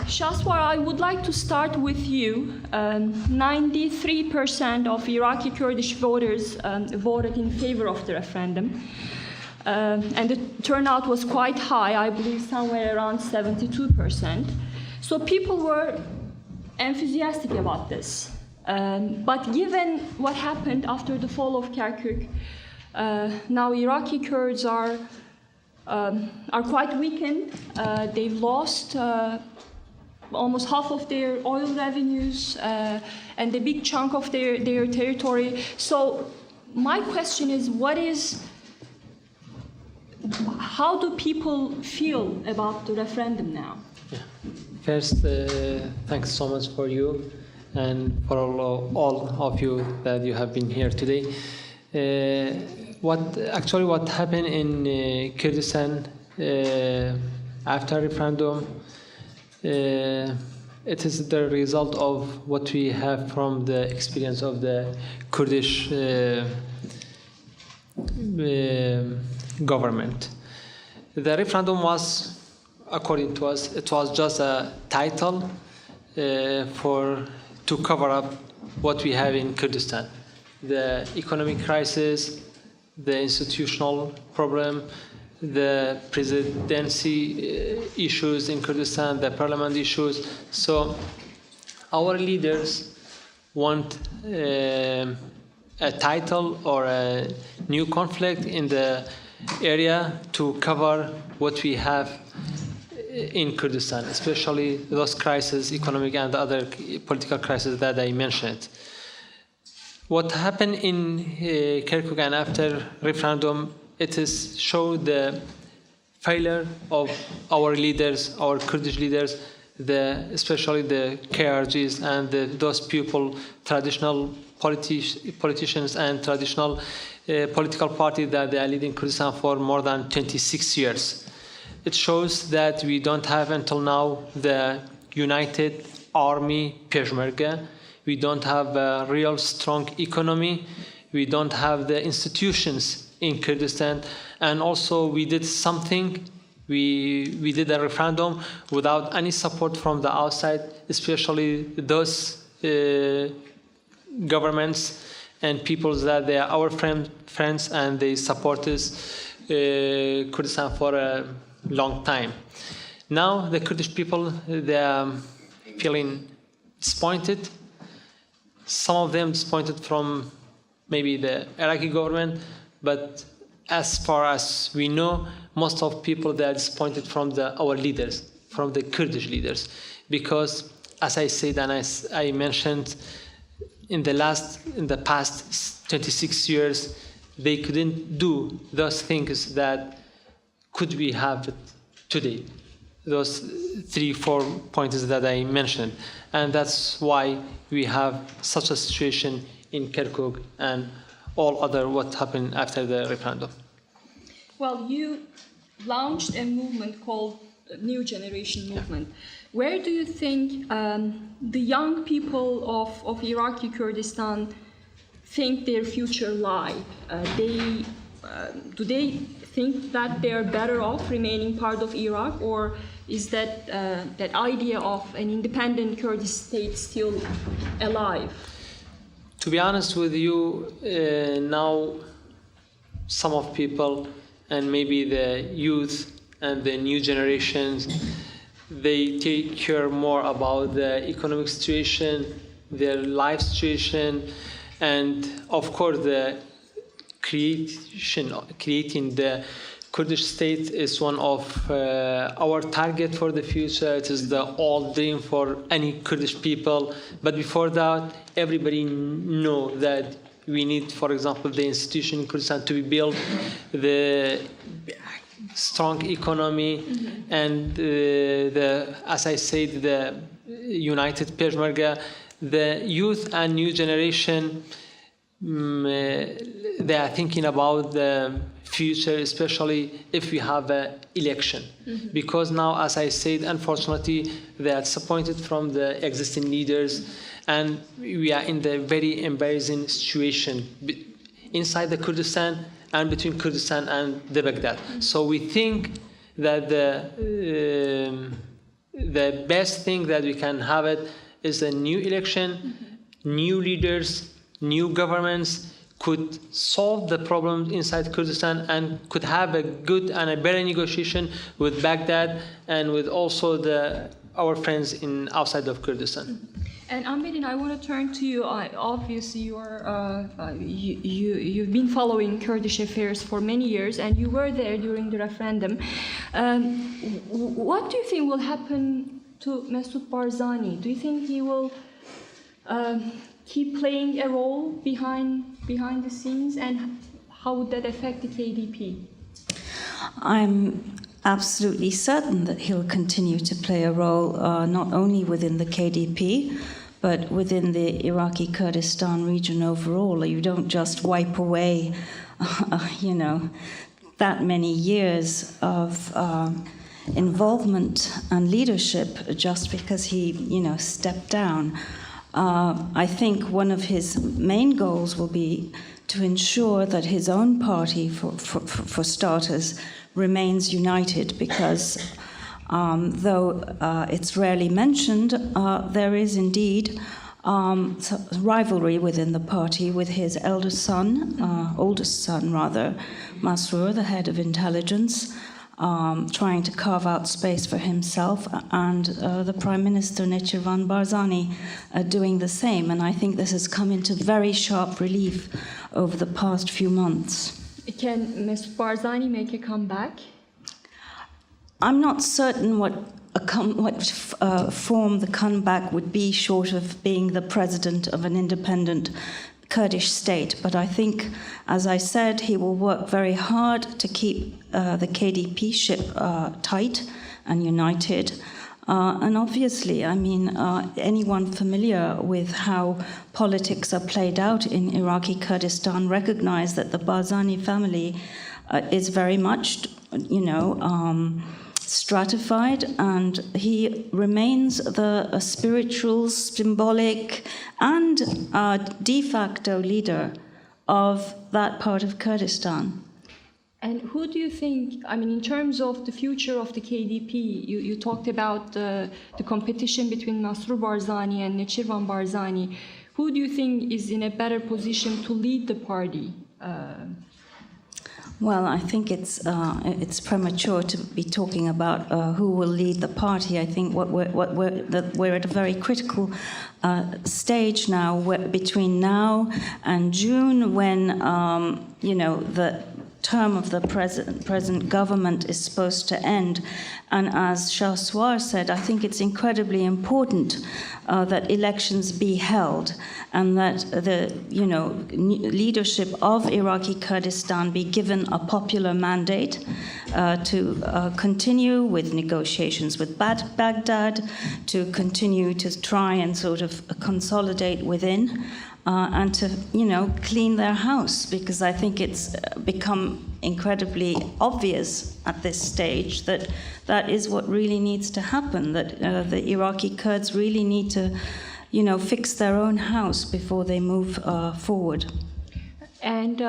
Shaswar, I would like to start with you. 93% of Iraqi Kurdish voters voted in favor of the referendum. And the turnout was quite high, I believe somewhere around 72%. So people were enthusiastic about this. But given what happened after the fall of Kirkuk, now Iraqi Kurds are quite weakened. They've lost almost half of their oil revenues and a big chunk of their territory. So my question is, how do people feel about the referendum now? Yeah. First, thanks so much for you and for all of you that you have been here today. What happened in Kurdistan after referendum, it is the result of what we have from the experience of the Kurdish government. The referendum was, according to us, it was just a title to cover up what we have in Kurdistan. The economic crisis, the institutional problem, the presidency issues in Kurdistan, the parliament issues. So our leaders want a title or a new conflict in the area to cover what we have in Kurdistan, especially those crises, economic and other political crises that I mentioned. What happened in Kirkuk and after referendum, it is showed the failure of our leaders, our Kurdish leaders, especially the KRGs and those people, traditional politicians and traditional political parties that they are leading Kurdistan for more than 26 years. It shows that we don't have until now the united army Peshmerga. We don't have a real strong economy. We don't have the institutions in Kurdistan. And also we did something. We did a referendum without any support from the outside, especially those governments and peoples that they are our friends and they support us Kurdistan for a long time. Now the Kurdish people, they are feeling disappointed. Some of them disappointed from maybe the Iraqi government, but as far as we know, most of people they are disappointed from our leaders, from the Kurdish leaders, because as I said and as I mentioned, in the past 26 years, they couldn't do those things that could we have today. Those 3-4 points that I mentioned. And that's why we have such a situation in Kirkuk and all other what happened after the referendum. Well, you launched a movement called New Generation Movement. Yeah. Where do you think the young people of Iraqi Kurdistan think their future lie? Do they think that they are better off remaining part of Iraq, or is that idea of an independent Kurdish state still alive? To be honest with you, now some of people and maybe the youth and the new generations, they take care more about the economic situation, their life situation, and of course the creating the Kurdish state is one of our target for the future. It is the old dream for any Kurdish people. But before that, everybody know that we need, for example, the institution in Kurdistan to be built, the strong economy, and as I said, the united Peshmerga, the youth and new generation. They are thinking about the future, especially if we have an election. Because now, as I said, unfortunately, they are disappointed from the existing leaders, and we are in the very embarrassing situation inside the Kurdistan and between Kurdistan and the Baghdad. So we think that the best thing that we can have it is a new election, new leaders, new governments could solve the problems inside Kurdistan and could have a good and a better negotiation with Baghdad and with also our friends in outside of Kurdistan. And Amberin, I want to turn to you. Obviously, you've been following Kurdish affairs for many years, and you were there during the referendum. What do you think will happen to Masoud Barzani? Do you think he will keep playing a role behind the scenes, and how would that affect the KDP? I'm absolutely certain that he'll continue to play a role not only within the KDP, but within the Iraqi Kurdistan region overall. You don't just wipe away, that many years of involvement and leadership just because he, stepped down. I think one of his main goals will be to ensure that his own party, for starters, remains united, because though it's rarely mentioned, there is indeed rivalry within the party with his oldest son, Masroor, the head of intelligence, trying to carve out space for himself, and the Prime Minister, Nechirvan Barzani, doing the same. And I think this has come into very sharp relief over the past few months. Can Masoud Barzani make a comeback? I'm not certain what form the comeback would be, short of being the president of an independent Kurdish state. But I think, as I said, he will work very hard to keep the KDP ship tight and united. And obviously, anyone familiar with how politics are played out in Iraqi Kurdistan recognize that the Barzani family is very much, stratified, and he remains the spiritual, symbolic, and de facto leader of that part of Kurdistan. And who do you think, in terms of the future of the KDP, you talked about the competition between Masroor Barzani and Nechirvan Barzani. Who do you think is in a better position to lead the party? Well, I think it's premature to be talking about who will lead the party. I think we're at a very critical stage now, between now and June, when the term of the present government is supposed to end. And as Shaswar said, I think it's incredibly important that elections be held, and that the leadership of Iraqi Kurdistan be given a popular mandate to continue with negotiations with Baghdad, to continue to try and sort of consolidate within, and to, clean their house, because I think it's become incredibly obvious at this stage that that is what really needs to happen, that the Iraqi Kurds really need to, fix their own house before they move forward. And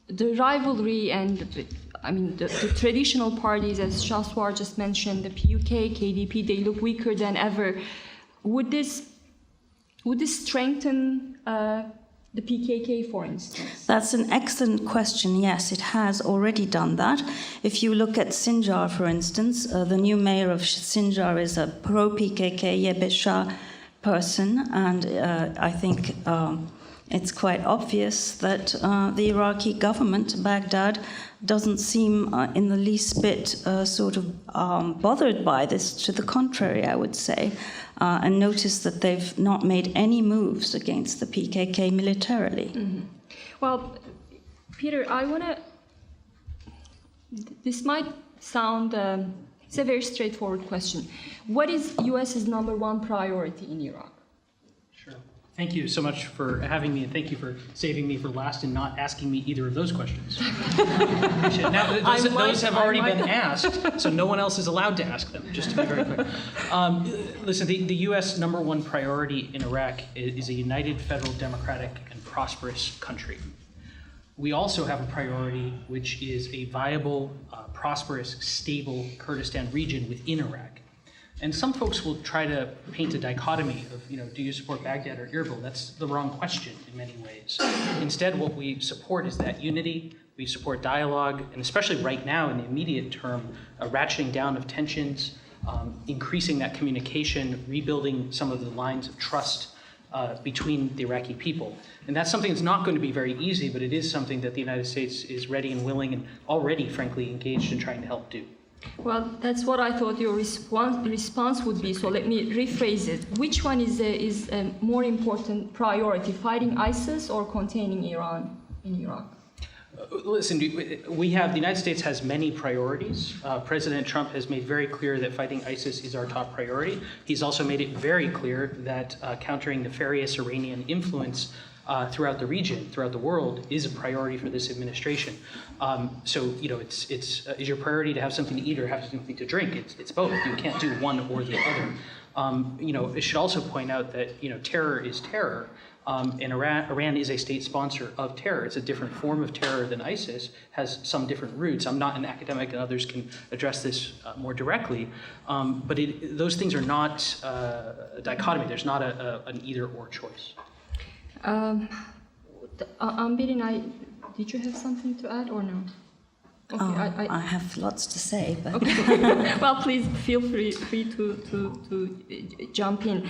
the rivalry and the traditional parties, as Shaswar just mentioned, the PUK, KDP, they look weaker than ever. Would this strengthen the PKK, for instance? That's an excellent question. Yes, it has already done that. If you look at Sinjar, for instance, the new mayor of Sinjar is a pro-PKK Yebesha person, and I think it's quite obvious that the Iraqi government, Baghdad, doesn't seem in the least bit bothered by this. To the contrary, I would say. And notice that they've not made any moves against the PKK militarily. Mm-hmm. Well, Peter, this might sound, it's a very straightforward question. What is U.S.'s number one priority in Iraq? Sure. Thank you so much for having me, and thank you for saving me for last and not asking me either of those questions. Now, those have already been asked, so no one else is allowed to ask them, just to be very clear. Listen, the U.S. number one priority in Iraq is a united, federal, democratic, and prosperous country. We also have a priority, which is a viable, prosperous, stable Kurdistan region within Iraq. And some folks will try to paint a dichotomy of, do you support Baghdad or Erbil? That's the wrong question in many ways. Instead, what we support is that unity. We support dialogue, and especially right now in the immediate term, a ratcheting down of tensions, increasing that communication, rebuilding some of the lines of trust between the Iraqi people. And that's something that's not going to be very easy, but it is something that the United States is ready and willing and already, frankly, engaged in trying to help do. Well, that's what I thought your response would be. So let me rephrase it. Which one is a more important priority, fighting ISIS or containing Iran in Iraq? Listen, the United States has many priorities. President Trump has made very clear that fighting ISIS is our top priority. He's also made it very clear that countering nefarious Iranian influence throughout the region, throughout the world, is a priority for this administration. Is your priority to have something to eat or have something to drink? It's both. You can't do one or the other. It should also point out that terror is terror. And Iran is a state sponsor of terror. It's a different form of terror than ISIS, has some different roots. I'm not an academic, and others can address this more directly. But those things are not a dichotomy. There's not an either-or choice. Amberin, did you have something to add or no? Okay, I have lots to say, but okay. Well, please feel free to jump in.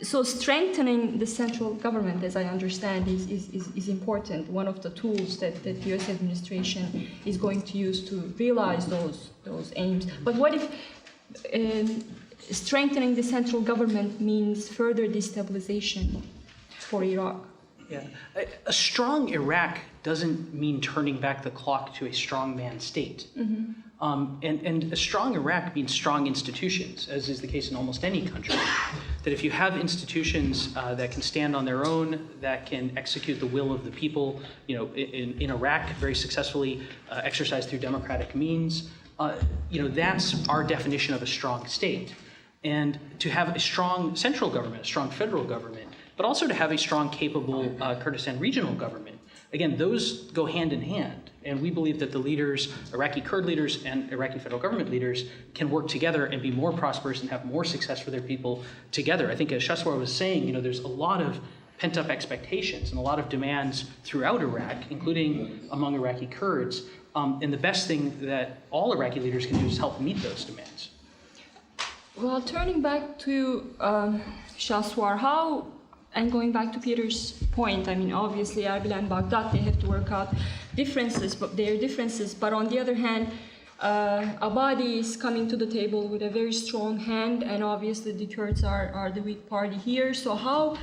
So strengthening the central government, as I understand, is important. One of the tools that the U.S. administration is going to use to realize those aims. But what if strengthening the central government means further destabilization for Iraq? Yeah, a strong Iraq doesn't mean turning back the clock to a strongman state. Mm-hmm. And a strong Iraq means strong institutions, as is the case in almost any country. That if you have institutions that can stand on their own, that can execute the will of the people, in Iraq very successfully exercised through democratic means, that's our definition of a strong state. And to have a strong central government, a strong federal government, but also to have a strong, capable Kurdistan regional government. Again, those go hand in hand. And we believe that the leaders, Iraqi Kurd leaders and Iraqi federal government leaders, can work together and be more prosperous and have more success for their people together. I think as Shaswar was saying, there's a lot of pent-up expectations and a lot of demands throughout Iraq, including among Iraqi Kurds. And the best thing that all Iraqi leaders can do is help meet those demands. Well, turning back to Shaswar, and going back to Peter's point, obviously Erbil and Baghdad, they have to work out differences, but on the other hand, Abadi is coming to the table with a very strong hand, and obviously the Kurds are the weak party here. So how,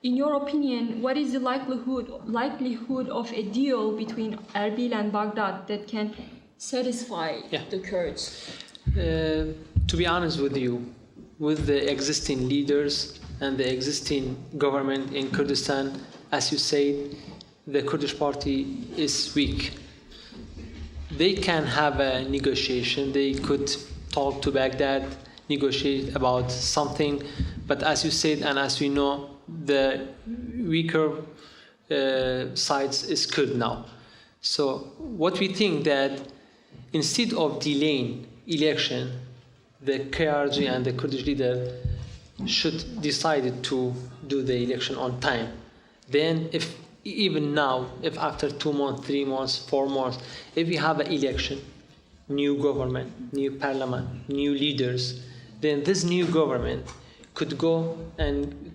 in your opinion, what is the likelihood of a deal between Erbil and Baghdad that can satisfy the Kurds? To be honest with you, with the existing leaders and the existing government in Kurdistan, as you said, the Kurdish party is weak. They can have a negotiation. They could talk to Baghdad, negotiate about something. But as you said, and as we know, the weaker sides is Kurd now. So what we think that instead of delaying election, the KRG and the Kurdish leader should decide to do the election on time. Then even now, if after 2 months, 3 months, 4 months, if we have an election, new government, new parliament, new leaders, then this new government could go and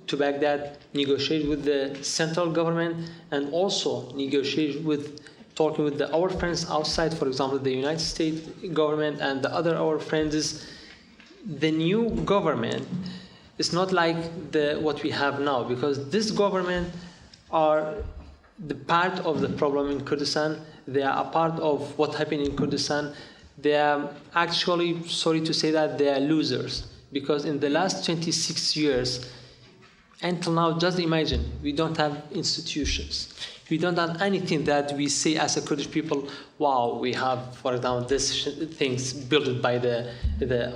to Baghdad, negotiate with the central government, and also negotiate with talking with our friends outside, for example, the United States government and the other our friends. The new government is not like what we have now, because this government are the part of the problem in Kurdistan. They are a part of what happened in Kurdistan. They are actually, sorry to say that, they are losers, because in the last 26 years until now, just imagine, we don't have institutions. We don't have anything that we say as a Kurdish people, wow, we have, for example, these things built by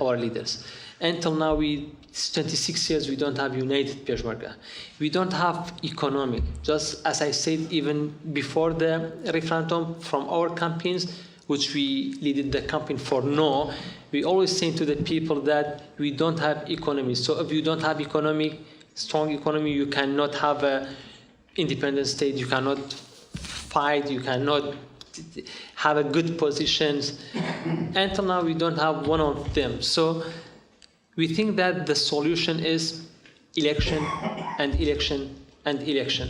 our leaders. Until now, 26 years, we don't have united Peshmerga. We don't have economic. Just as I said, even before the referendum, from our campaigns, which we leaded the campaign for no, we always say to the people that we don't have economy. So if you don't have strong economy, you cannot have an independent state, you cannot fight, you cannot have a good positions. Until now, we don't have one of them. So we think that the solution is election and election and election.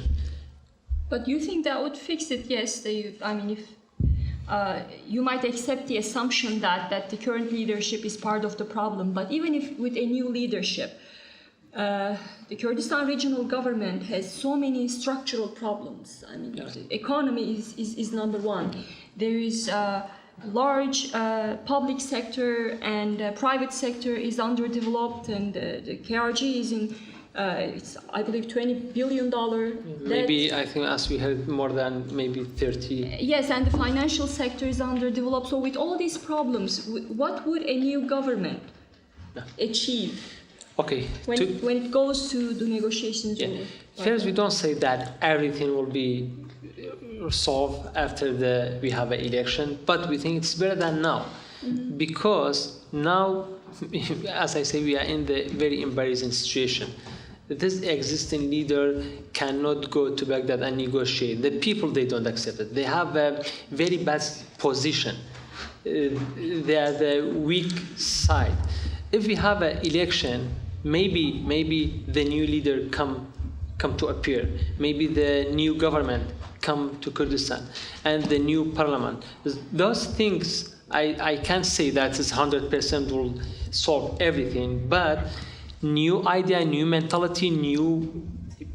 But you think that would fix it? Yes. I mean, if you might accept the assumption that the current leadership is part of the problem, but even if with a new leadership, the Kurdistan regional government has so many structural problems. I mean, the economy is number one. There is large public sector and private sector is underdeveloped, and the KRG is in, it's, I believe, $20 billion. Maybe, I think, as we heard, more than maybe 30. Yes, and the financial sector is underdeveloped. So with all these problems, what would a new government achieve? Okay. When it goes to the negotiations. Yeah. First, we don't say that everything will be solved after we have an election, but we think it's better than now. Mm-hmm. Because now, as I say, we are in the very embarrassing situation. This existing leader cannot go to Baghdad and negotiate. The people, they don't accept it. They have a very bad position. They are the weak side. If we have an election, maybe the new leader come to appear. Maybe the new government come to Kurdistan and the new parliament. Those things, I can't say that it's 100% will solve everything, but new idea, new mentality, new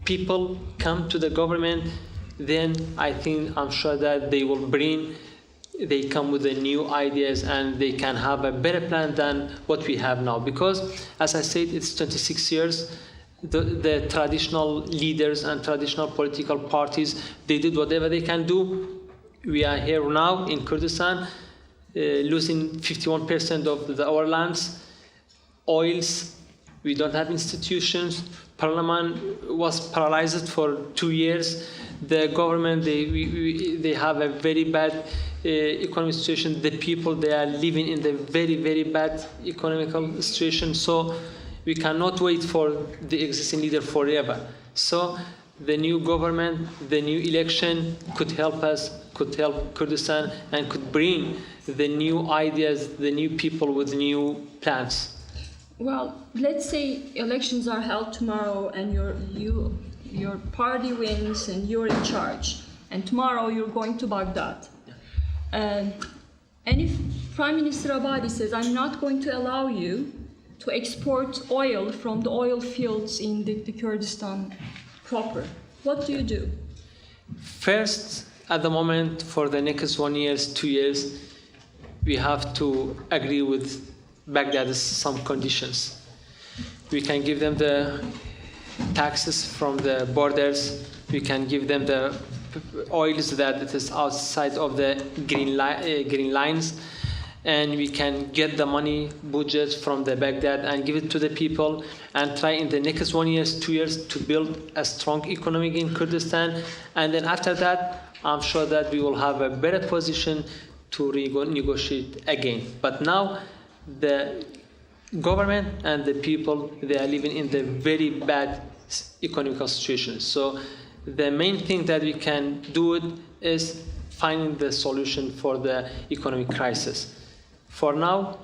people come to the government, then I'm sure that they come with the new ideas and they can have a better plan than what we have now. Because, as I said, it's 26 years. The traditional leaders and traditional political parties, they did whatever they can do. We are here now in Kurdistan, losing 51% of our lands, oils. We don't have institutions. Parliament was paralyzed for 2 years. The government, they have a very bad economic situation. The people, they are living in the very, very bad economical situation. So we cannot wait for the existing leader forever. So the new government, the new election could help us, could help Kurdistan, and could bring the new ideas, the new people with new plans. Well, let's say elections are held tomorrow and your party wins and you're in charge, and tomorrow you're going to Baghdad. And if Prime Minister Abadi says, I'm not going to allow you to export oil from the oil fields in the Kurdistan proper, what do you do? First, at the moment, for the next 1 year, 2 years, we have to agree with Baghdad some conditions. We can give them the taxes from the borders. We can give them the oils that it is outside of the green lines, and we can get the money budget from the Baghdad and give it to the people, and try in the next 1 year, 2 years to build a strong economy in Kurdistan. And then after that, I'm sure that we will have a better position to negotiate again. But now, the government and the people, they are living in the very bad economical situation. So the main thing that we can do is finding the solution for the economic crisis. For now,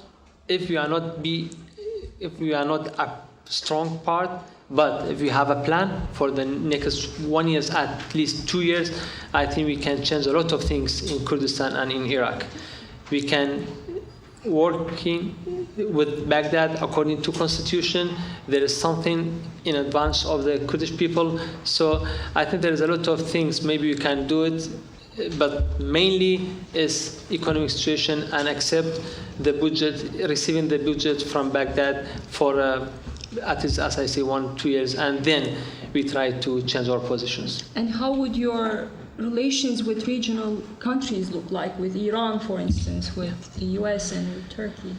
if we are not a strong part, but if we have a plan for the next 1 year, at least 2 years, I think we can change a lot of things in Kurdistan and in Iraq. We can working with Baghdad according to constitution. There is something in advance of the Kurdish people. So I think there is a lot of things maybe we can do it, but mainly is economic situation and accept the budget, receiving the budget from Baghdad for at least, as I say, 1-2 years, and then we try to change our positions. And how would your relations with regional countries look like, with Iran, for instance, with the US and with Turkey?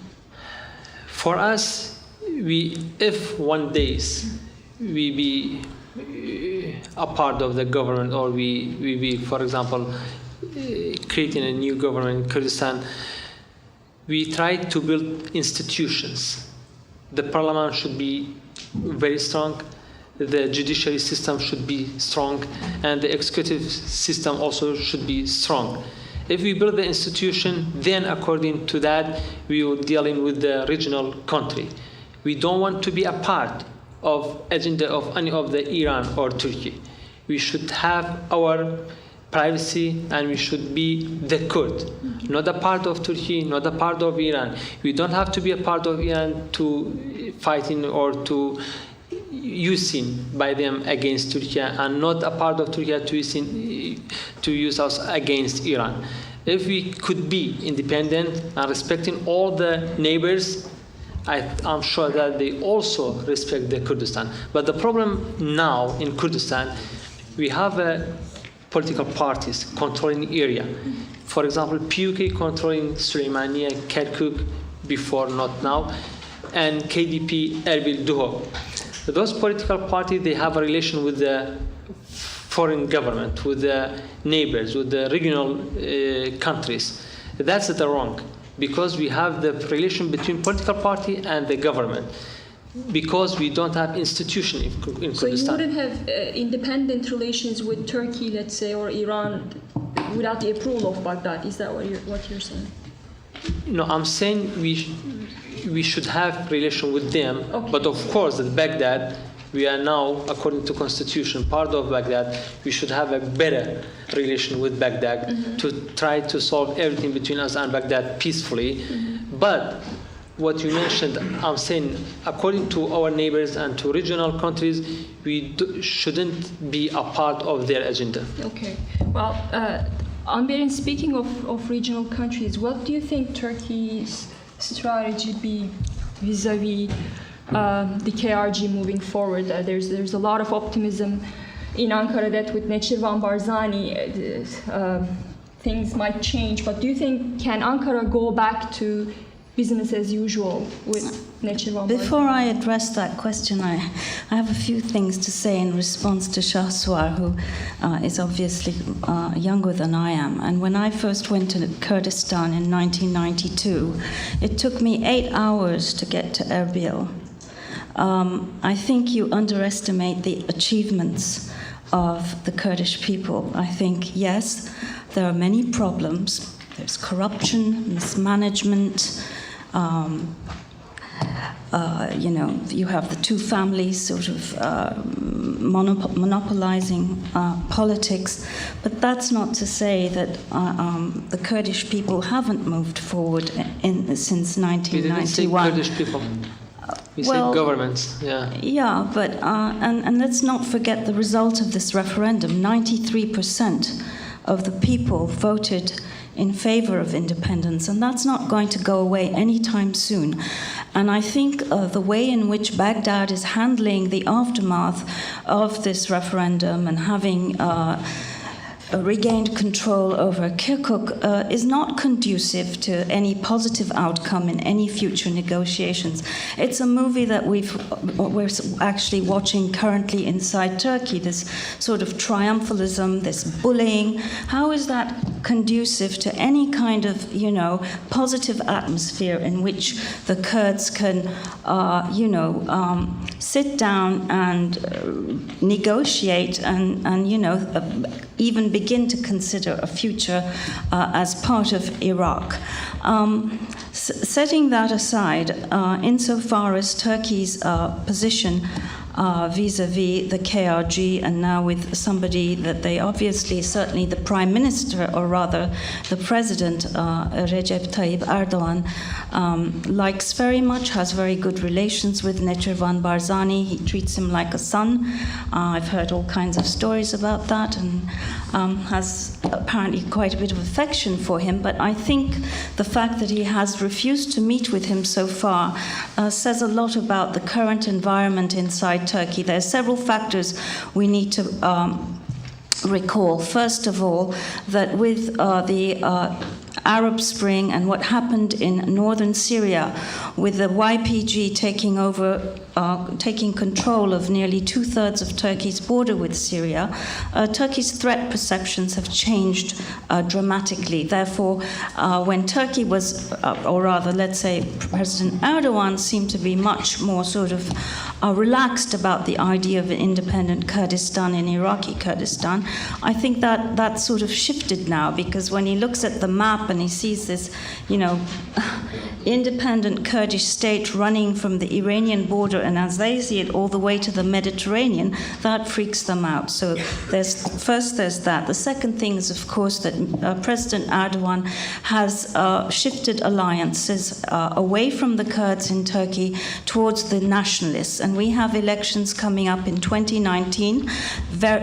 For us, if one day we be a part of the government, or we be, for example, creating a new government in Kurdistan, we tried to build institutions. The parliament should be very strong, the judiciary system should be strong, and the executive system also should be strong. If we build the institution, then according to that, we will dealing with the regional country. We don't want to be a part of agenda of any of the Iran or Turkey. We should have our privacy, and we should be the Kurd, not a part of Turkey, not a part of Iran. We don't have to be a part of Iran to fighting or to using by them against Turkey, and not a part of Turkey to use us against Iran. If we could be independent and respecting all the neighbors, I'm sure that they also respect the Kurdistan. But the problem now in Kurdistan, we have political parties controlling area. For example, PUK controlling Süleymaniye, Kirkuk, before, not now, and KDP, Erbil, Duhok. Those political parties, they have a relation with the foreign government, with the neighbors, with the regional countries. That's the wrong, because we have the relation between political party and the government, because we don't have institution in Kurdistan. So you wouldn't have independent relations with Turkey, let's say, or Iran without the approval of Baghdad. Is that what you're saying? No, I'm saying we should have relation with them, okay. But of course at Baghdad, we are now, according to constitution, part of Baghdad. We should have a better relation with Baghdad to try to solve everything between us and Baghdad peacefully. But what you mentioned, I'm saying, according to our neighbors and to regional countries, we shouldn't be a part of their agenda. Okay. Well, Amberin, speaking of regional countries, what do you think Turkey's strategy be vis-a-vis the KRG moving forward? There's a lot of optimism in Ankara that with Nechirvan Barzani things might change. But do you think, can Ankara go back to business as usual with Nechirvan Barzani? Before I address that question, I have a few things to say in response to Shaswar, who is obviously younger than I am. And when I first went to Kurdistan in 1992, it took me 8 hours to get to Erbil. I think you underestimate the achievements of the Kurdish people. I think, yes, there are many problems. There's corruption, mismanagement. You have the two families sort of monopolizing politics, but that's not to say that the Kurdish people haven't moved forward since 1991. We didn't say Kurdish people. We said governments, yeah. Yeah, but and let's not forget the result of this referendum. 93% of the people voted in favor of independence, and that's not going to go away anytime soon. And I think the way in which Baghdad is handling the aftermath of this referendum and having regained control over Kirkuk is not conducive to any positive outcome in any future negotiations. It's a movie that we're actually watching currently inside Turkey, this sort of triumphalism, this bullying. How is that conducive to any kind of, positive atmosphere in which the Kurds can, sit down and negotiate and even begin to consider a future as part of Iraq. Setting that aside, insofar as Turkey's position vis-a-vis the KRG, and now with somebody that they obviously, certainly the Prime Minister, or rather the President, Recep Tayyip Erdogan, likes very much, has very good relations with Nechirvan Barzani. He treats him like a son. I've heard all kinds of stories about that, and has apparently quite a bit of affection for him. But I think the fact that he has refused to meet with him so far says a lot about the current environment inside Turkey. There are several factors we need to recall. First of all, that with the Arab Spring and what happened in northern Syria, with the YPG taking control of nearly 2/3 of Turkey's border with Syria, Turkey's threat perceptions have changed dramatically. Therefore, when Turkey was, or rather, let's say, President Erdogan seemed to be much more sort of relaxed about the idea of an independent Kurdistan in Iraqi Kurdistan, I think that that sort of shifted now, because when he looks at the map and he sees this, independent Kurdish state running from the Iranian border, and as they see it, all the way to the Mediterranean, that freaks them out. So there's that. The second thing is, of course, that President Erdogan has shifted alliances away from the Kurds in Turkey towards the nationalists. And we have elections coming up in 2019,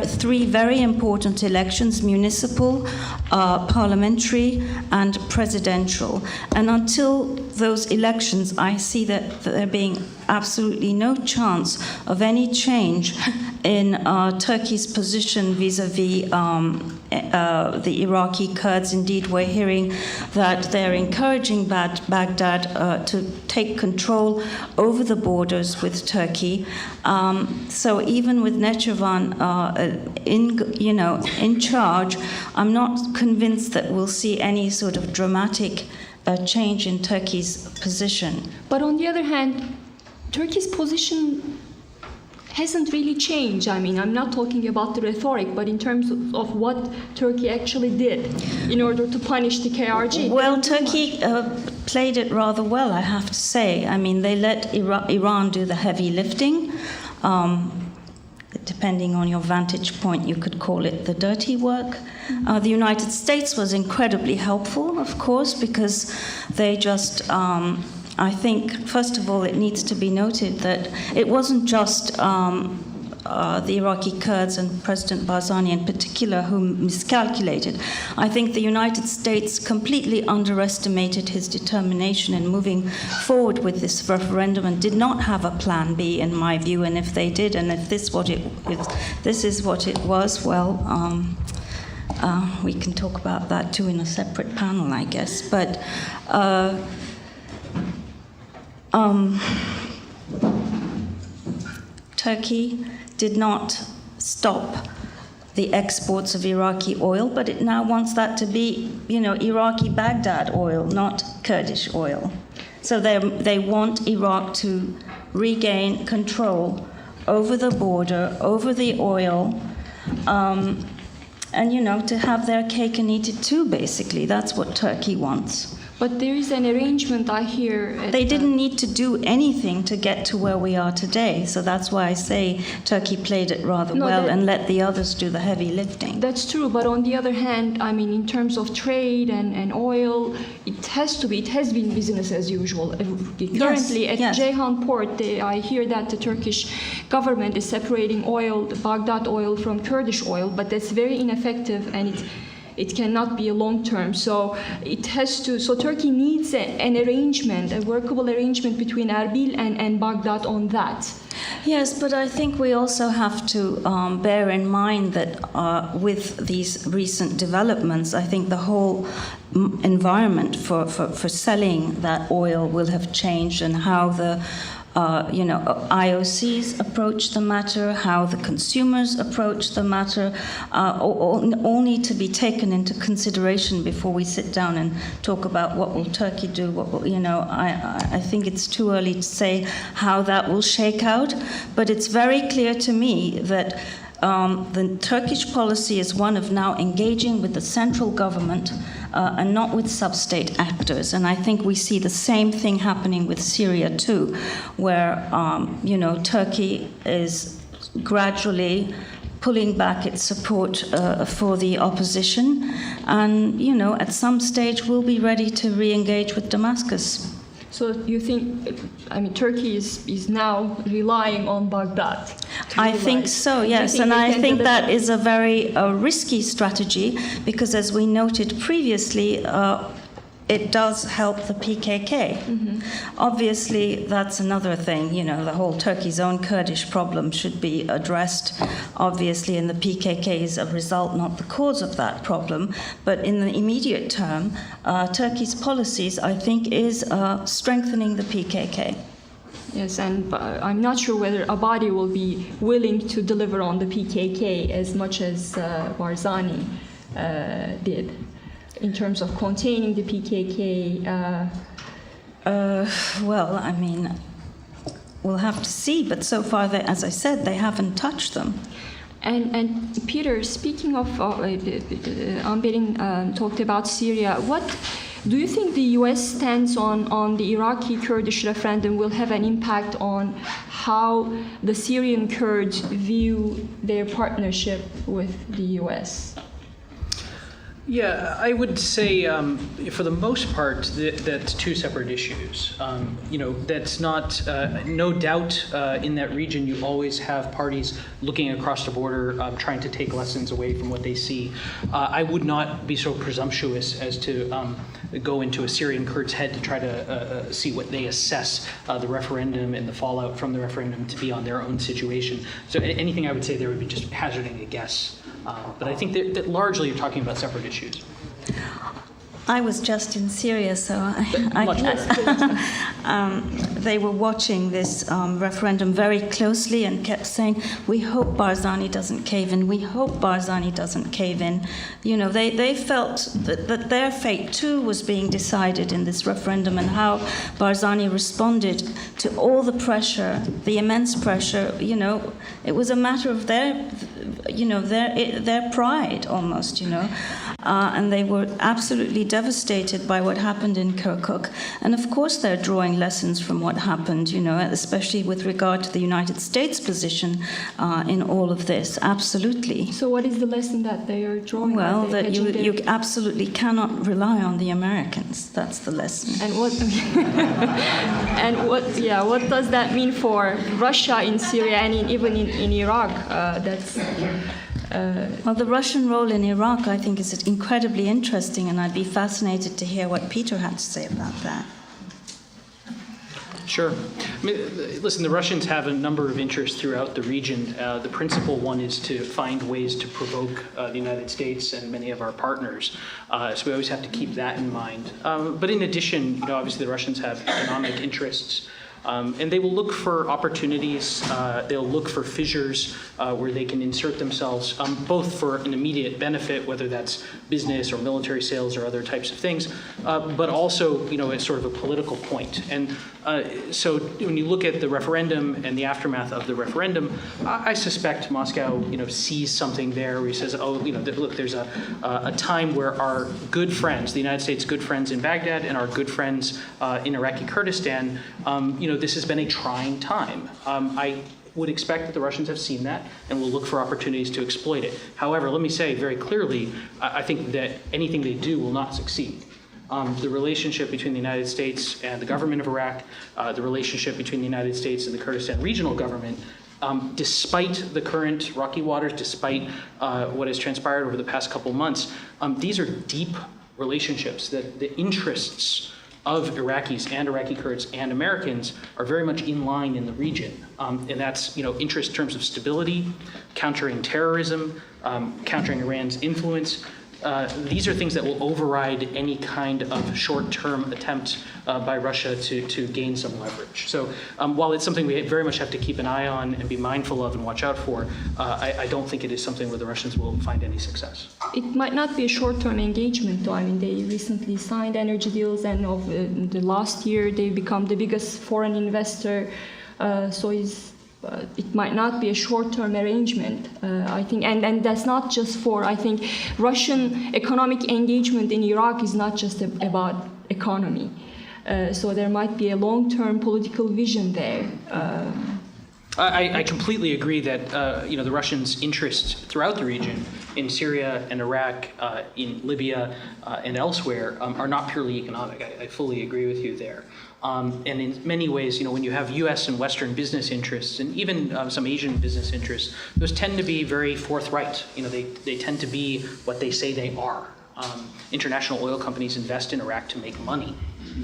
three very important elections: municipal, parliamentary, and presidential. And until those elections, I see that there being absolutely no chance of any change in Turkey's position vis-a-vis the Iraqi Kurds. Indeed, we're hearing that they're encouraging Baghdad to take control over the borders with Turkey. So even with Nechevan in charge, I'm not convinced that we'll see any sort of dramatic change in Turkey's position. But on the other hand, Turkey's position hasn't really changed. I mean, I'm not talking about the rhetoric, but in terms of what Turkey actually did in order to punish the KRG. Well, Turkey played it rather well, I have to say. I mean, they let Iran do the heavy lifting. Depending on your vantage point, you could call it the dirty work. The United States was incredibly helpful, of course, because they just, I think, first of all, it needs to be noted that it wasn't just the Iraqi Kurds and President Barzani in particular who miscalculated. I think the United States completely underestimated his determination in moving forward with this referendum and did not have a plan B, in my view. And if they did, and if this is what it was, well, we can talk about that too in a separate panel, I guess. But Turkey did not stop the exports of Iraqi oil, but it now wants that to be, Iraqi Baghdad oil, not Kurdish oil. So they want Iraq to regain control over the border, over the oil, and, to have their cake and eat it too, basically. That's what Turkey wants. But there is an arrangement, I hear. They didn't need to do anything to get to where we are today. So that's why I say Turkey played it rather well and let the others do the heavy lifting. That's true. But on the other hand, I mean, in terms of trade and oil, it has been business as usual. Currently, at Ceyhan Port, I hear that the Turkish government is separating oil, the Baghdad oil, from Kurdish oil, but that's very ineffective, and it cannot be a long term. So Turkey needs an arrangement, a workable arrangement between Erbil and Baghdad on that. Yes, but I think we also have to bear in mind that with these recent developments, I think the whole environment for selling that oil will have changed, and how the IOCs approach the matter, how the consumers approach the matter, all need to be taken into consideration before we sit down and talk about what will Turkey do. I think it's too early to say how that will shake out, but it's very clear to me that the Turkish policy is one of now engaging with the central government and not with sub-state actors. And I think we see the same thing happening with Syria too, where Turkey is gradually pulling back its support for the opposition, and at some stage we'll be ready to re-engage with Damascus. So you think, Turkey is now relying on Baghdad? I think so, yes. And I think that is a very risky strategy, because as we noted previously, it does help the PKK. Obviously, that's another thing. You know, the whole Turkey's own Kurdish problem should be addressed, obviously, and the PKK is a result, not the cause of that problem. But in the immediate term, Turkey's policies, I think, is strengthening the PKK. Yes, and I'm not sure whether Abadi will be willing to deliver on the PKK as much as Barzani did in terms of containing the PKK. Well, I mean, we'll have to see, but so far, as I said, they haven't touched them. And Peter, speaking of, Amberin talked about Syria. What do you think the U.S. stance on the Iraqi Kurdish referendum will have an impact on how the Syrian Kurds view their partnership with the U.S.? Yeah, I would say for the most part that's two separate issues. You know, that's not, no doubt in that region you always have parties looking across the border trying to take lessons away from what they see. I would not be so presumptuous as to go into a Syrian Kurd's head to try to see what they assess the referendum and the fallout from the referendum to be on their own situation. So anything I would say there would be just hazarding a guess. But I think that largely you're talking about separate issues. I was just in Syria, so they were watching this referendum very closely and kept saying, we hope Barzani doesn't cave in, we hope Barzani doesn't cave in. You know, they felt that their fate too was being decided in this referendum, and how Barzani responded to all the pressure, the immense pressure. You know, it was a matter of their pride almost, you know. And they were absolutely devastated by what happened in Kirkuk. And of course they're drawing lessons from what happened, you know, especially with regard to the United States position in all of this, absolutely. So what is the lesson that they are drawing? Well, that you absolutely cannot rely on the Americans. That's the lesson. And what what does that mean for Russia in Syria and even in Iraq? Well, the Russian role in Iraq, I think, is incredibly interesting, and I'd be fascinated to hear what Peter had to say about that. Sure. I mean, listen, the Russians have a number of interests throughout the region. The principal one is to find ways to provoke the United States and many of our partners. So we always have to keep that in mind. But in addition, you know, obviously the Russians have economic interests. And they will look for opportunities, they'll look for fissures where they can insert themselves, both for an immediate benefit, whether that's business or military sales or other types of things, but also, you know, as sort of a political point. And so when you look at the referendum and the aftermath of the referendum, I suspect Moscow, you know, sees something there where he says, oh, you know, look, there's a time where our good friends, the United States' good friends in Baghdad and our good friends in Iraqi Kurdistan, you know, this has been a trying time. I would expect that the Russians have seen that and will look for opportunities to exploit it. However, let me say very clearly, I think that anything they do will not succeed. The relationship between the United States and the government of Iraq, the relationship between the United States and the Kurdistan regional government, despite the current rocky waters, despite what has transpired over the past couple months, these are deep relationships that the interests of Iraqis and Iraqi Kurds and Americans are very much in line in the region. And that's, you know, interest in terms of stability, countering terrorism, countering Iran's influence. These are things that will override any kind of short-term attempt by Russia to gain some leverage. So while it's something we very much have to keep an eye on and be mindful of and watch out for, I don't think it is something where the Russians will find any success. It might not be a short-term engagement, though. I mean, they recently signed energy deals, and of the last year, they've become the biggest foreign investor. So it might not be a short-term arrangement, I think, and that's not just for, I think, Russian economic engagement in Iraq is not just about economy. So there might be a long-term political vision there. I completely agree that you know, the Russians' interests throughout the region, in Syria and Iraq, in Libya and elsewhere, are not purely economic. I fully agree with you there. And in many ways, you know, when you have U.S. and Western business interests, and even some Asian business interests, those tend to be very forthright. You know, they tend to be what they say they are. international oil companies invest in Iraq to make money.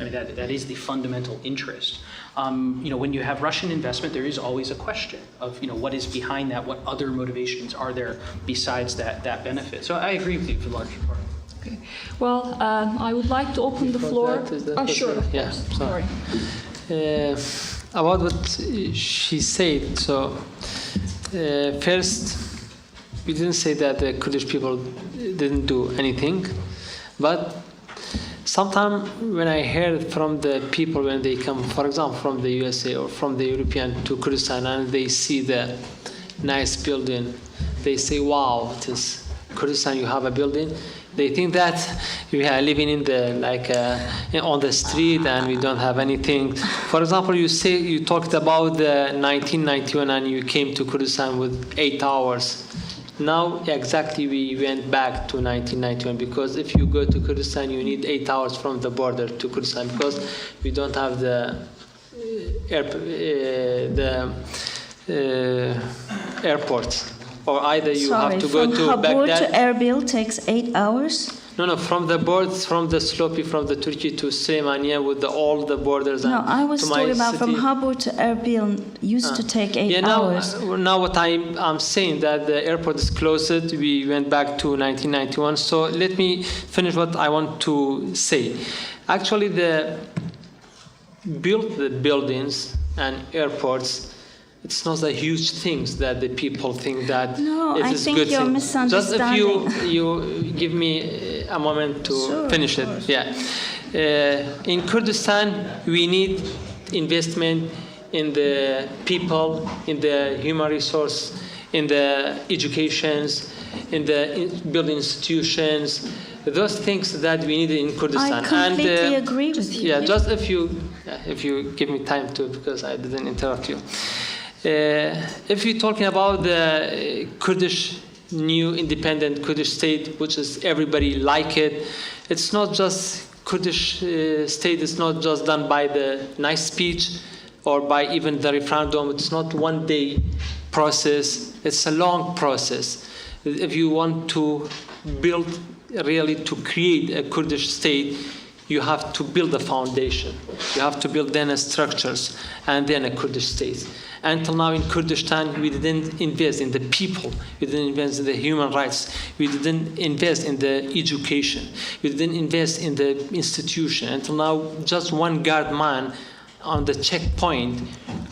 I mean, that is the fundamental interest. When you have Russian investment, there is always a question of, what is behind that? What other motivations are there besides that benefit? So I agree with you for the large part. Okay. Well, I would like to open the floor. Sure. Of Yeah, course. Sorry. About what she said, so first, we didn't say that the Kurdish people didn't do anything, but sometimes when I heard from the people when they come, for example, from the USA or from the European to Kurdistan, and they see the nice building, they say, wow, it is Kurdistan, you have a building. They think that we are living in the on the street and we don't have anything. For example, you talked about the 1991 and you came to Kurdistan with 8 hours. Now exactly we went back to 1991 because if you go to Kurdistan, you need 8 hours from the border to Kurdistan because we don't have the airports. Or either you have to go to from Habur Baghdad. to Erbil takes 8 hours? No, from the borders, from the slope, from the Turkey to Suleymaniye with all the borders. No, and I was to my talking about city. from Habur to Erbil used to take 8 hours. Now what I'm saying that the airport is closed. We went back to 1991. So let me finish what I want to say. Actually, build the buildings and airports. It's not the huge things that the people think that No, it I is think good you're thing. misunderstanding. Just if you give me a moment to Sure, finish it. Yeah. In Kurdistan, we need investment in the people, in the human resource, in the educations, in the building institutions, those things that we need in Kurdistan. I completely agree with you. Yeah, just if you give me time to, because I didn't interrupt you. If you're talking about the Kurdish, new independent Kurdish state, which is everybody like it, it's not just Kurdish state is not just done by the nice speech or by even the referendum. It's not one day process. It's a long process. If you want to build, really to create a Kurdish state, you have to build a foundation. You have to build then structures and then a Kurdish state. Until now in Kurdistan, we didn't invest in the people. We didn't invest in the human rights. We didn't invest in the education. We didn't invest in the institution. Until now, just one guard man on the checkpoint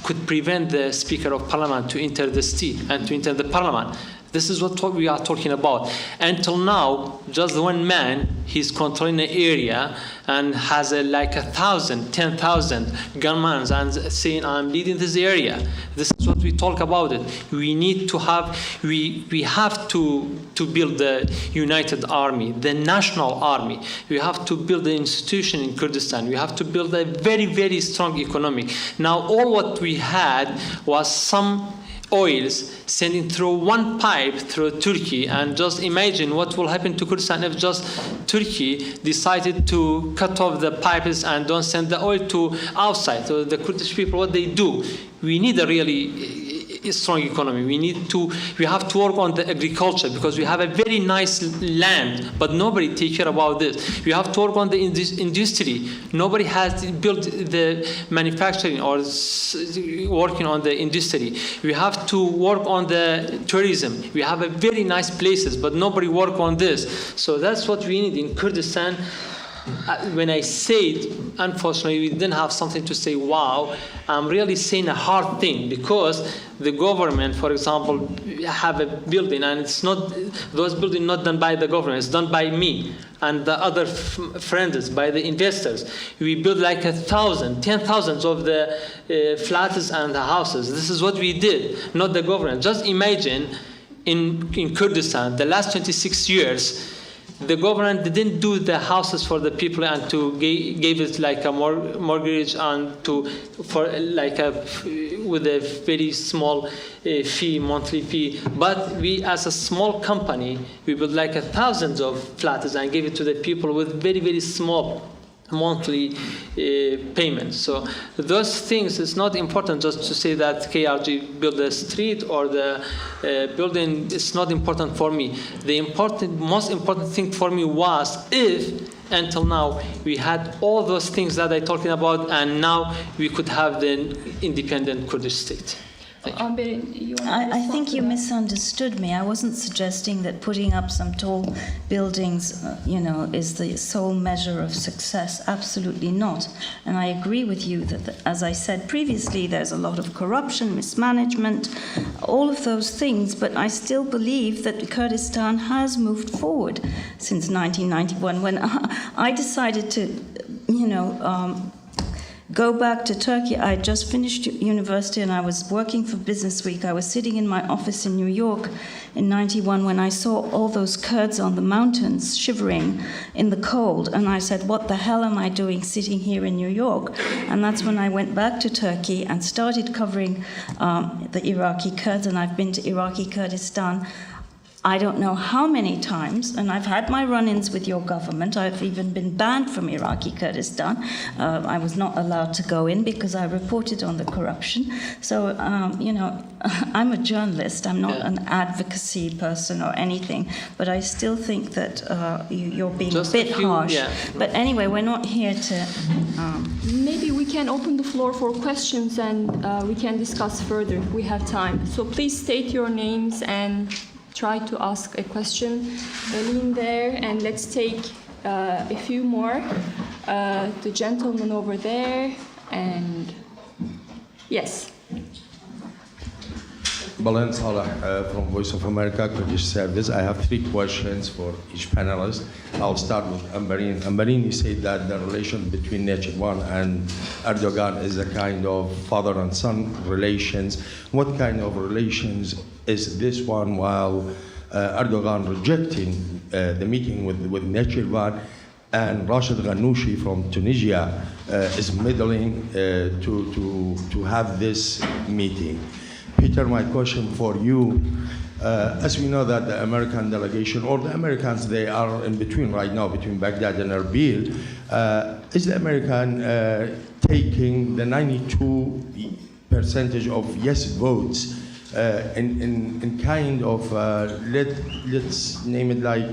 could prevent the Speaker of Parliament to enter the city and to enter the Parliament. This is what we are talking about. Until now, just one man, he's controlling the area and has 1,000, 10,000 gunmen and saying, I'm leading this area. This is what we talk about it. We need to have, we have to build the united army, the national army. We have to build the institution in Kurdistan. We have to build a very, very strong economy. Now, all what we had was some oils sending through one pipe through Turkey, and just imagine what will happen to Kurdistan if just Turkey decided to cut off the pipes and don't send the oil to outside. So the Kurdish people, what they do, we need a really strong economy. We have to work on the agriculture because we have a very nice land, but nobody take care about this. We have to work on the industry. Nobody has built the manufacturing or working on the industry. We have to work on the tourism. We have a very nice places, but nobody work on this. So that's what we need in Kurdistan. When I said, unfortunately, we didn't have something to say, wow, I'm really saying a hard thing because the government, for example, have a building and it's not, those buildings not done by the government, it's done by me and the other friends, by the investors. We built 1,000, 10,000 of the flats and the houses. This is what we did, not the government. Just imagine in Kurdistan, the last 26 years, the government didn't do the houses for the people and to gave it a mortgage and with a very small fee, monthly fee. But we, as a small company, we built 1,000 of flats and gave it to the people with very, very small monthly payments. So those things, it's not important just to say that KRG built a street or the building. It's not important for me. The most important thing for me was if until now we had all those things that I'm talking about, and now we could have the independent Kurdish state. Amberin, you want to I respond think to you that? misunderstood me. I wasn't suggesting that putting up some tall buildings, is the sole measure of success. Absolutely not. And I agree with you that, as I said previously, there's a lot of corruption, mismanagement, all of those things. But I still believe that Kurdistan has moved forward since 1991, when I decided to, go back to Turkey. I had just finished university and I was working for Business Week. I was sitting in my office in New York in 91 when I saw all those Kurds on the mountains shivering in the cold. And I said, what the hell am I doing sitting here in New York? And that's when I went back to Turkey and started covering the Iraqi Kurds. And I've been to Iraqi Kurdistan I don't know how many times, and I've had my run-ins with your government. I've even been banned from Iraqi Kurdistan. I was not allowed to go in because I reported on the corruption. So, I'm a journalist. I'm not an advocacy person or anything, but I still think that you're being Just a bit harsh. Yeah. But anyway, we're not here to... Maybe we can open the floor for questions and we can discuss further if we have time. So please state your names and try to ask a question. Lean there, and let's take a few more. The gentleman over there, and yes. Balen Salah from Voice of America, Kurdish Service. I have 3 questions for each panelist. I'll start with Amberin. Amberin, you said that the relation between Necip and Erdogan is a kind of father and son relations. What kind of relations is this one, while Erdogan rejecting the meeting with Necip and Rashid Ghannouchi from Tunisia is meddling to have this meeting? Peter, my question for you, as we know that the American delegation, or the Americans, they are in between right now, between Baghdad and Erbil, is the American taking the 92% of yes votes in kind of, let's name it like,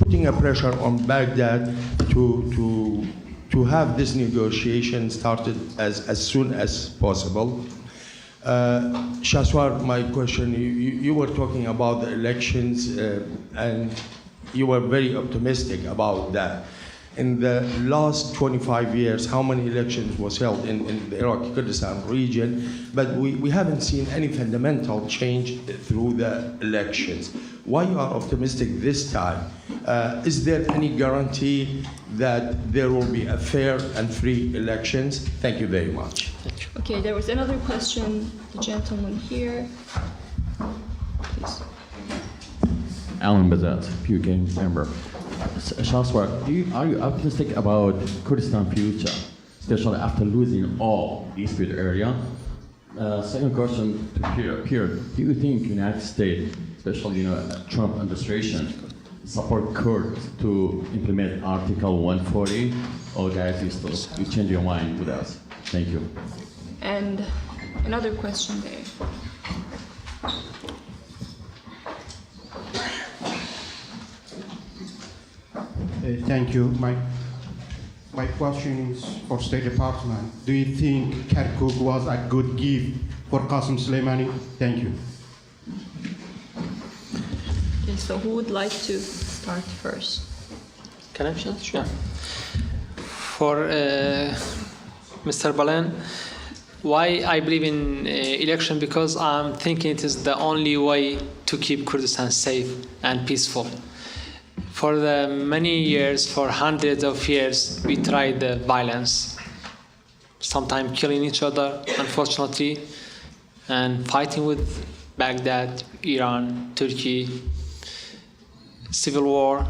putting a pressure on Baghdad to have this negotiation started as soon as possible? Shaswar, my question, you were talking about the elections and you were very optimistic about that. In the last 25 years, how many elections was held in the Iraqi Kurdistan region? But we haven't seen any fundamental change through the elections. Why you are optimistic this time? Is there any guarantee that there will be a fair and free elections? Thank you very much. Okay, there was another question. The gentleman here. Please. Alan Bazat, UK member. Shaswar, are you optimistic about Kurdistan future, especially after losing all Eastfield area? Second question to Pierre. Do you think United States, especially Trump administration, support Kurds to implement Article 140, or guys, you change your mind with us? Thank you. And another question there. Thank you. My question is for State Department. Do you think Kirkuk was a good gift for Qasem Soleimani? Thank you. Okay, so who would like to start first? Can I finish? Sure. For Mr. Balen, why I believe in election? Because I'm thinking it is the only way to keep Kurdistan safe and peaceful. For the many years, for hundreds of years, we tried the violence, sometimes killing each other, unfortunately, and fighting with Baghdad, Iran, Turkey, civil war.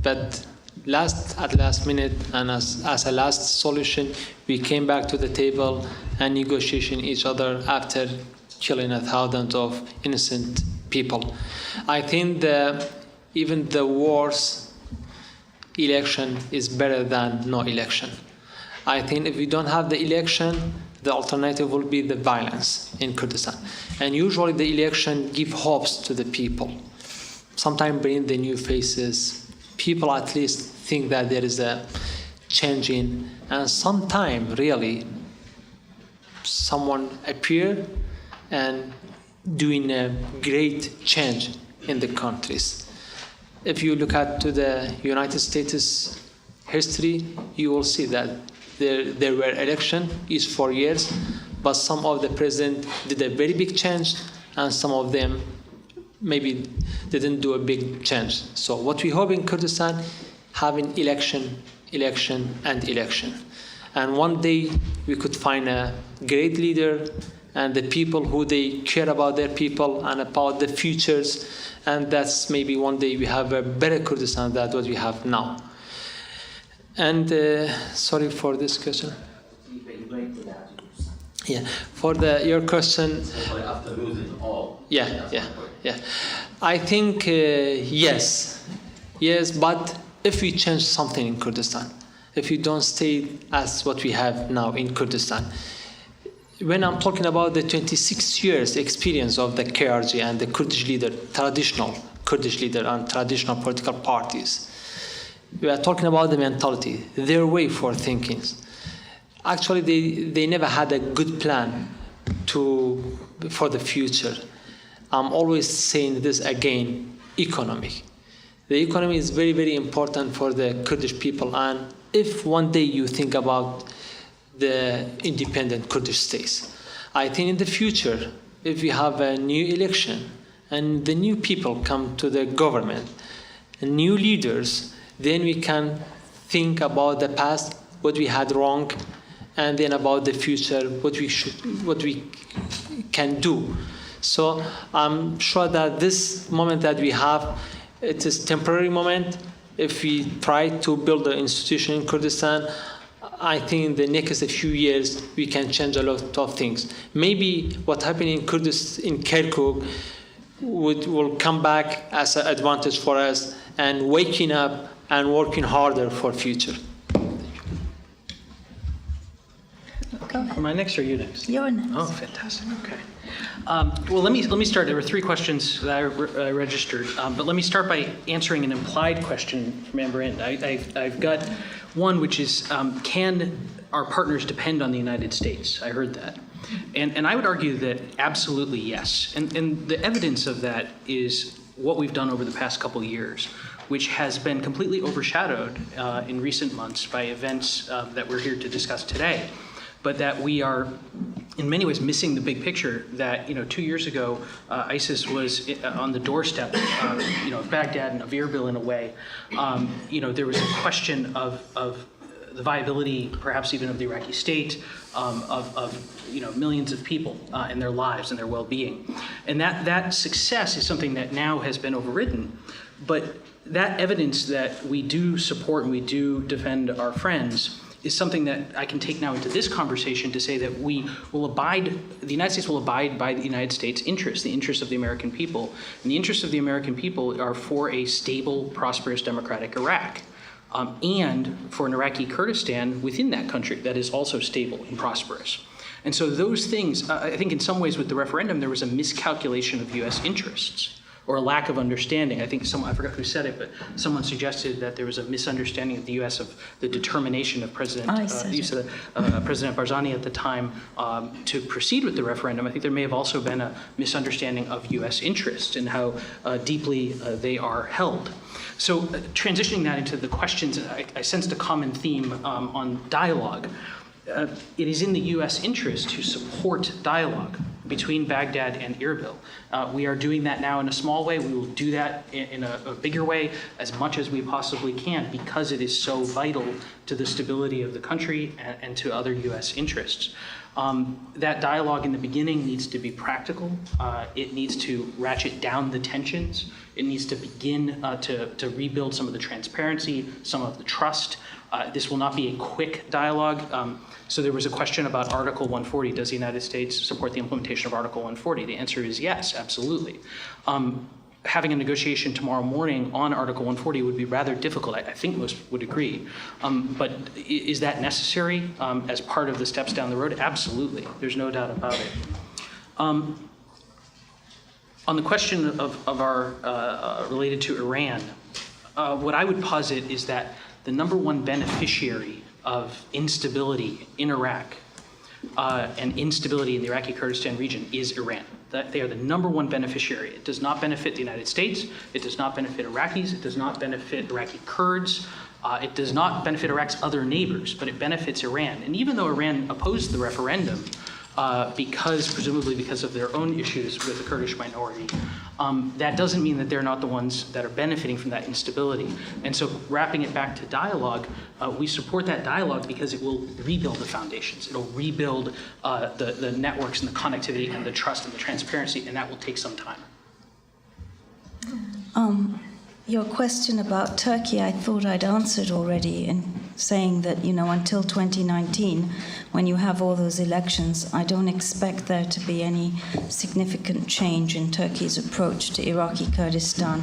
But at last minute, and as a last solution, we came back to the table and negotiation each other after killing 1,000 of innocent people. I think even the wars election is better than no election. I think if we don't have the election, the alternative will be the violence in Kurdistan. And usually the election gives hopes to the people. Sometimes bring the new faces. People at least think that there is a change in, and sometimes really someone appear and doing a great change in the countries. If you look at to the United States history, you will see that there were elections each 4 years, but some of the presidents did a very big change, and some of them maybe didn't do a big change. So what we hope in Kurdistan, having election, and election. And one day we could find a great leader and the people who they care about their people and about the futures. And that's maybe one day we have a better Kurdistan than what we have now. And sorry for this question. Yeah, for your question. After losing all. Yeah. I think yes, but if we change something in Kurdistan, if we don't stay as what we have now in Kurdistan, when I'm talking about the 26 years experience of the KRG and the Kurdish leader, traditional Kurdish leader and traditional political parties, we are talking about the mentality, their way for thinking. Actually, they never had a good plan for the future. I'm always saying this again, economy. The economy is very, very important for the Kurdish people. And if one day you think about the independent Kurdish states, I think in the future, if we have a new election and the new people come to the government, and new leaders, then we can think about the past, what we had wrong, and then about the future, what we can do. So I'm sure that this moment that we have, it is temporary moment. If we try to build an institution in Kurdistan, I think in the next few years we can change a lot of things. Maybe what happened in Kurdistan, in Kirkuk, will come back as an advantage for us and waking up and working harder for future. Am I next or you next? You're next. Oh, fantastic. Okay. Well, let me start. There were 3 questions that I registered, but let me start by answering an implied question from Amberin. I've got one, which is, can our partners depend on the United States? I heard that. And I would argue that absolutely yes. And the evidence of that is what we've done over the past couple of years, which has been completely overshadowed in recent months by events that we're here to discuss today. But that we are, in many ways, missing the big picture that, 2 years ago, ISIS was on the doorstep, of Baghdad and of Erbil in a way. There was a question of the viability, perhaps even of the Iraqi state, of millions of people and their lives and their well-being. And that success is something that now has been overridden. But that evidence that we do support and we do defend our friends is something that I can take now into this conversation to say that the United States will abide by the United States' interests, the interests of the American people. And the interests of the American people are for a stable, prosperous, democratic Iraq, and for an Iraqi Kurdistan within that country that is also stable and prosperous. And so those things, I think in some ways with the referendum, there was a miscalculation of US interests, or a lack of understanding. I think I forgot who said it, but someone suggested that there was a misunderstanding of the U.S. of the determination of President Barzani at the time to proceed with the referendum. I think there may have also been a misunderstanding of U.S. interests and how deeply they are held. So transitioning that into the questions, I sensed a common theme on dialogue. It is in the U.S. interest to support dialogue between Baghdad and Erbil. We are doing that now in a small way. We will do that in a bigger way as much as we possibly can because it is so vital to the stability of the country and to other U.S. interests. That dialogue in the beginning needs to be practical. It needs to ratchet down the tensions. It needs to begin to rebuild some of the transparency, some of the trust. This will not be a quick dialogue. So there was a question about Article 140. Does the United States support the implementation of Article 140? The answer is yes, absolutely. having a negotiation tomorrow morning on Article 140 would be rather difficult. I think most would agree. But is that necessary as part of the steps down the road? Absolutely. There's no doubt about it. On the question of our related to Iran, what I would posit is that the number one beneficiary of instability in Iraq and instability in the Iraqi Kurdistan region is Iran. They are the number one beneficiary. It does not benefit the United States. It does not benefit Iraqis. It does not benefit Iraqi Kurds. It does not benefit Iraq's other neighbors, but it benefits Iran. And even though Iran opposed the referendum, presumably because of their own issues with the Kurdish minority, that doesn't mean that they're not the ones that are benefiting from that instability. And so wrapping it back to dialogue, we support that dialogue because it will rebuild the foundations. It'll rebuild the networks and the connectivity and the trust and the transparency, and that will take some time. Your question about Turkey, I thought I'd answered already in saying that, until 2019, when you have all those elections, I don't expect there to be any significant change in Turkey's approach to Iraqi Kurdistan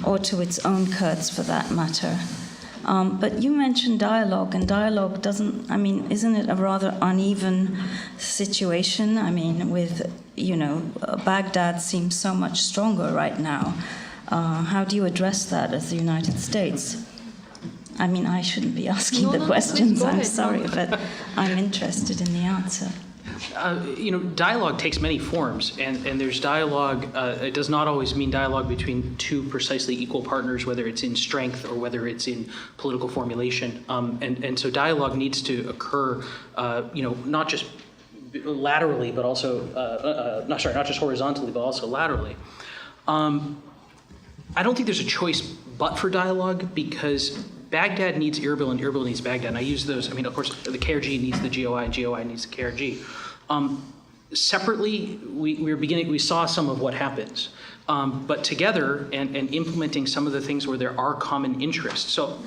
or to its own Kurds for that matter. But you mentioned dialogue, and dialogue isn't it a rather uneven situation? With, Baghdad seems so much stronger right now. How do you address that as the United States? I shouldn't be asking the questions, I'm sorry, but I'm interested in the answer. Dialogue takes many forms, and there's dialogue. It does not always mean dialogue between two precisely equal partners, whether it's in strength or whether it's in political formulation. And so dialogue needs to occur, not just laterally, but also, not just horizontally, but also laterally. I don't think there's a choice but for dialogue, because Baghdad needs Erbil and Erbil needs Baghdad. And I use those, of course, the KRG needs the GOI and GOI needs the KRG. Separately, we saw some of what happens. But together and implementing some of the things where there are common interests. So,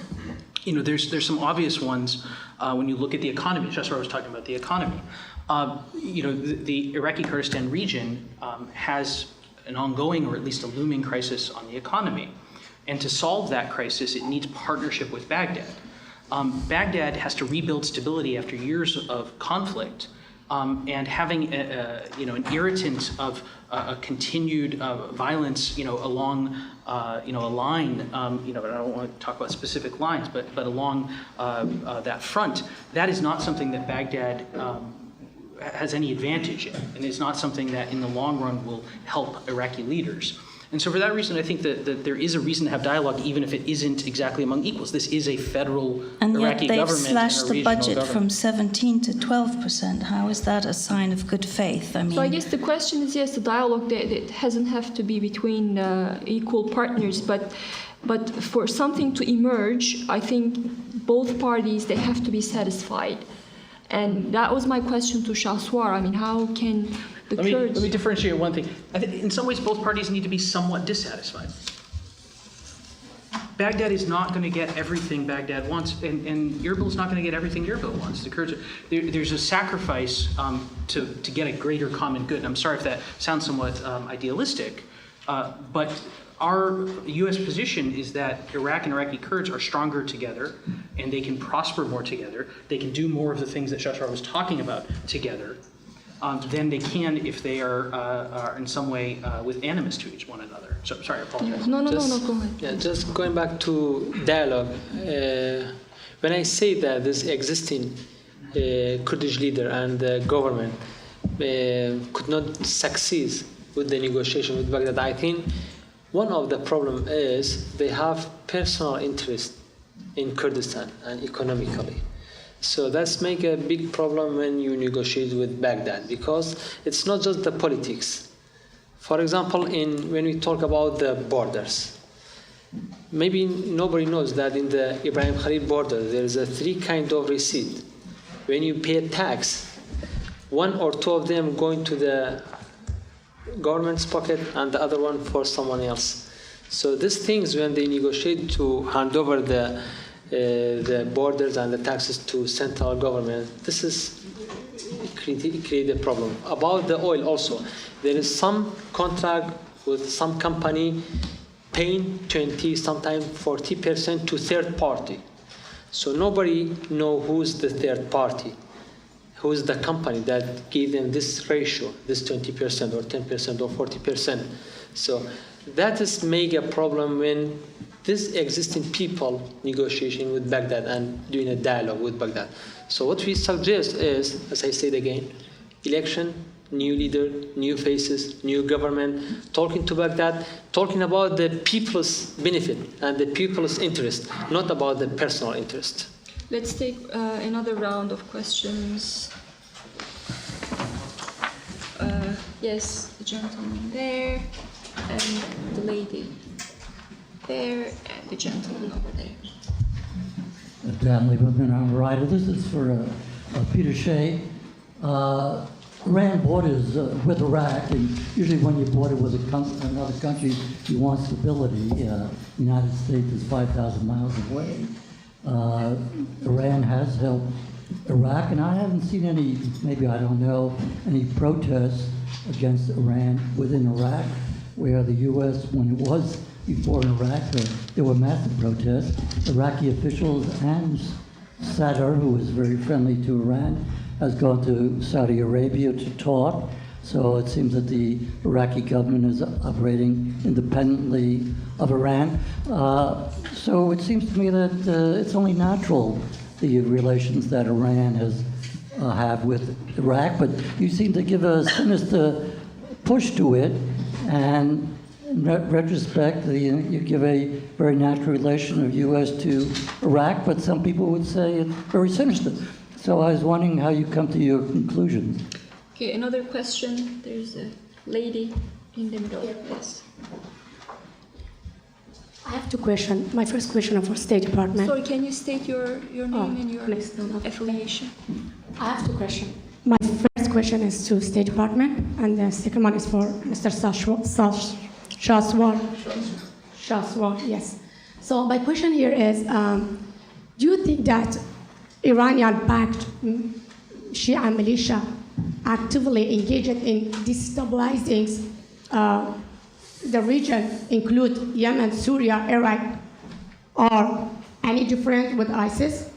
there's some obvious ones when you look at the economy. Shaswar was talking about the economy. The Iraqi Kurdistan region has an ongoing or at least a looming crisis on the economy. And to solve that crisis, it needs partnership with Baghdad. Baghdad has to rebuild stability after years of conflict, and having an irritant of a continued violence, along a line, but I don't want to talk about specific lines, but along that front, that is not something that Baghdad has any advantage in, and it's not something that in the long run will help Iraqi leaders. And so for that reason, I think that there is a reason to have dialogue, even if it isn't exactly among equals. This is a federal Iraqi government and a regional government. And yet they've slashed the budget from 17 to 12%. How is that a sign of good faith? So I guess the question is, yes, the dialogue, it doesn't have to be between equal partners, but for something to emerge, I think both parties, they have to be satisfied. And that was my question to Shaswar. How can the Kurds... Let me differentiate one thing. I think in some ways, both parties need to be somewhat dissatisfied. Baghdad is not going to get everything Baghdad wants, and Erbil is not going to get everything Erbil wants. The Kurds, there's a sacrifice to get a greater common good. And I'm sorry if that sounds somewhat idealistic, but our U.S. position is that Iraq and Iraqi Kurds are stronger together, and they can prosper more together. They can do more of the things that Shaswar was talking about together than they can if they are in some way with animus to each one another. So, sorry, I apologize. No, go ahead. Yeah, just going back to dialogue. When I say that this existing Kurdish leader and the government could not succeed with the negotiation with Baghdad, I think one of the problem is they have personal interest in Kurdistan and economically. So that's make a big problem when you negotiate with Baghdad, because it's not just the politics. For example, when we talk about the borders, maybe nobody knows that in the Ibrahim Khalil border, there is a 3 kind of receipt. When you pay a tax, 1 or 2 of them going to the government's pocket and the other one for someone else. So these things, when they negotiate to hand over the borders and the taxes to central government, this is create a problem. About the oil also, there is some contract with some company paying 20, sometimes 40% to third party. So nobody know who's the third party, who's the company that gave them this ratio, this 20% or 10% or 40%. So that is make a problem when this existing people negotiating with Baghdad and doing a dialogue with Baghdad. So what we suggest is, as I said again, election, new leader, new faces, new government, talking to Baghdad, talking about the people's benefit and the people's interest, not about the personal interest. Let's take another round of questions. Yes, the gentleman there, and the lady there, and the gentleman over there. Dan Lieberman, I'm a writer. This is for Peter Shea. Iran borders with Iraq, and usually when you border with another country, you want stability. The United States is 5,000 miles away. Iran has helped Iraq, and I haven't seen any, maybe I don't know, any protests against Iran within Iraq, where the U.S., when it was before in Iraq, there were massive protests. Iraqi officials and Sadr, who was very friendly to Iran, has gone to Saudi Arabia to talk. So it seems that the Iraqi government is operating independently of Iran. So it seems to me that it's only natural, the relations that Iran has have with Iraq, but you seem to give a sinister push to it, and in retrospect, you give a very natural relation of U.S. to Iraq, but some people would say it's very sinister. So I was wondering how you come to your conclusion. Okay, another question. There's a lady in the middle. Yes. I have two questions. My first question is for State Department. Sorry, can you state your name and your please, no. affiliation? I have two questions. My first question is to State Department, and the second one is for Mr. Shaswar, yes. So my question here is, do you think that Iranian-backed Shia militia actively engaged in destabilizing the region, include Yemen, Syria, Iraq, or any different with ISIS?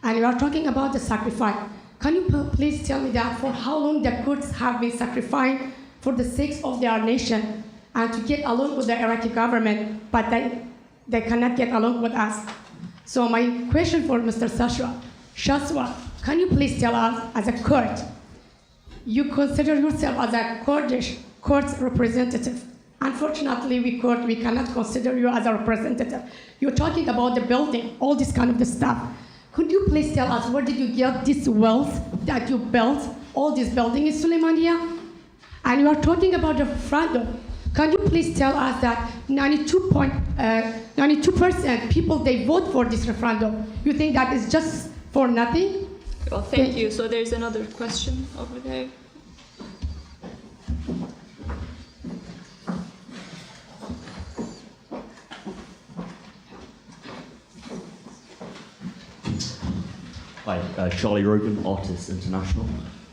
And you are talking about the sacrifice. Can you please tell me that for how long the Kurds have been sacrificing for the sake of their nation and to get along with the Iraqi government, but they cannot get along with us? So my question for Mr. Shaswar, can you please tell us, as a Kurd, you consider yourself as a Kurdish representative. Unfortunately, we cannot consider you as a representative. You're talking about the building, all this kind of the stuff. Could you please tell us where did you get this wealth that you built, all this building in Suleimania? And you are talking about the referendum. Can you please tell us that 92% people, they vote for this referendum? You think that is just for nothing? Well, thank you. So there's another question over there. Hi, Charlie Rogan, Artists International.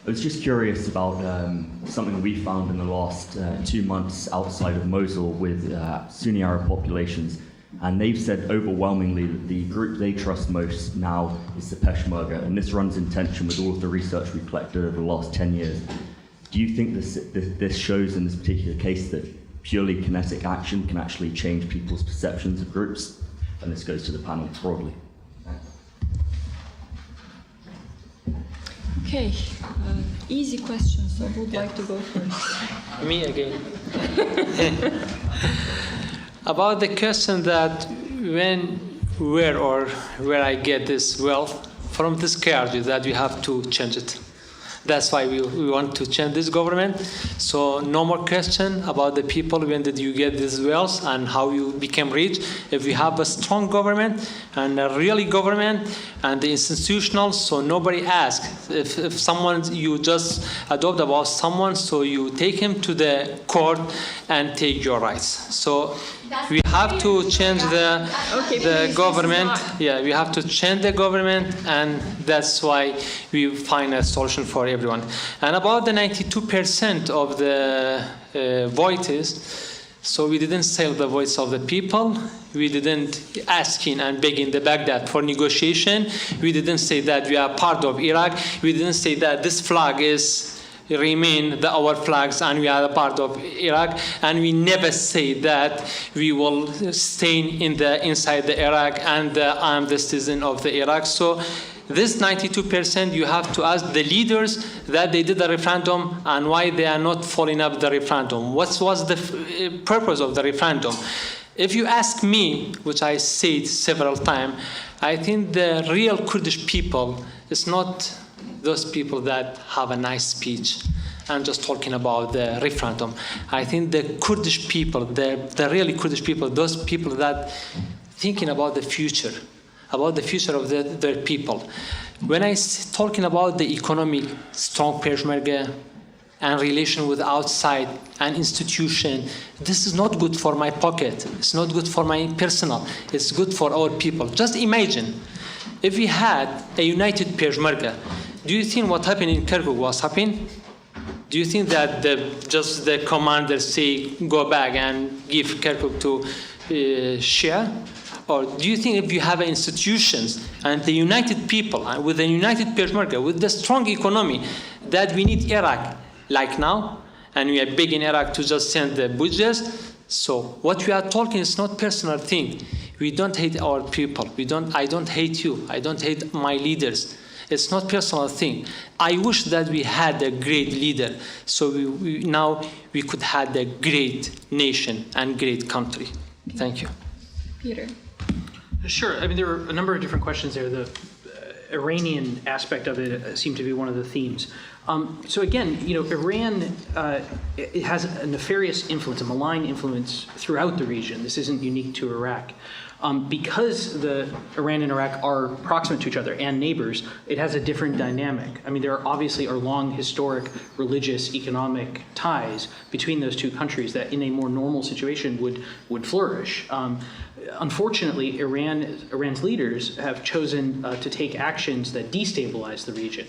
I was just curious about something we found in the last 2 months outside of Mosul with Sunni Arab populations. And they've said overwhelmingly that the group they trust most now is the Peshmerga. And this runs in tension with all of the research we've collected over the last 10 years. Do you think this shows in this particular case that purely kinetic action can actually change people's perceptions of groups? And this goes to the panel broadly. Okay, easy questions. So who would like to go first? Me again. About the question that where I get this wealth from this clergy, that we have to change it. That's why we want to change this government. So no more question about the people, when did you get this wealth and how you became rich. If we have a strong government and a really government and the institutional, so nobody asks. If someone, you just adopt about someone, so you take him to the court and take your rights. So we have to change the government. Yeah, we have to change the government, and that's why we find a solution for everyone. And about the 92% of the voters, So we didn't sell the voice of the people. We didn't asking and begging the Baghdad for negotiation. We didn't say that we are part of Iraq. We didn't say that this flag remain our flags and we are a part of Iraq. And we never say that we will stay inside the Iraq and I'm the citizen of the Iraq. So this 92%, you have to ask the leaders that they did the referendum and why they are not following up the referendum. What was the purpose of the referendum? If you ask me, which I said several times, I think the real Kurdish people is not those people that have a nice speech and just talking about the referendum. I think the Kurdish people, the really Kurdish people, those people that thinking about the future of their people. When I talking about the economic strong Peshmerga and relation with outside and institution, this is not good for my pocket. It's not good for my personal. It's good for our people. Just imagine if we had a united Peshmerga. Do you think what happened in Kirkuk was happening? Do you think that just the commanders say go back and give Kirkuk to Shea? Or do you think if you have institutions and the united people and with the united Peshmerga, with the strong economy, that we need Iraq like now, and we are begging Iraq to just send the budgets? So what we are talking is not personal thing. We don't hate our people. I don't hate you. I don't hate my leaders. It's not personal thing. I wish that we had a great leader, so now we could have a great nation and great country. Thank you. Peter. Sure. I mean, there are a number of different questions there. The Iranian aspect of it seemed to be one of the themes. So again, Iran it has a nefarious influence, a malign influence throughout the region. This isn't unique to Iraq. Because Iran and Iraq are proximate to each other and neighbors, it has a different dynamic. I mean, there obviously are long historic religious, economic ties between those two countries that in a more normal situation would flourish. Unfortunately, Iran's leaders have chosen to take actions that destabilize the region.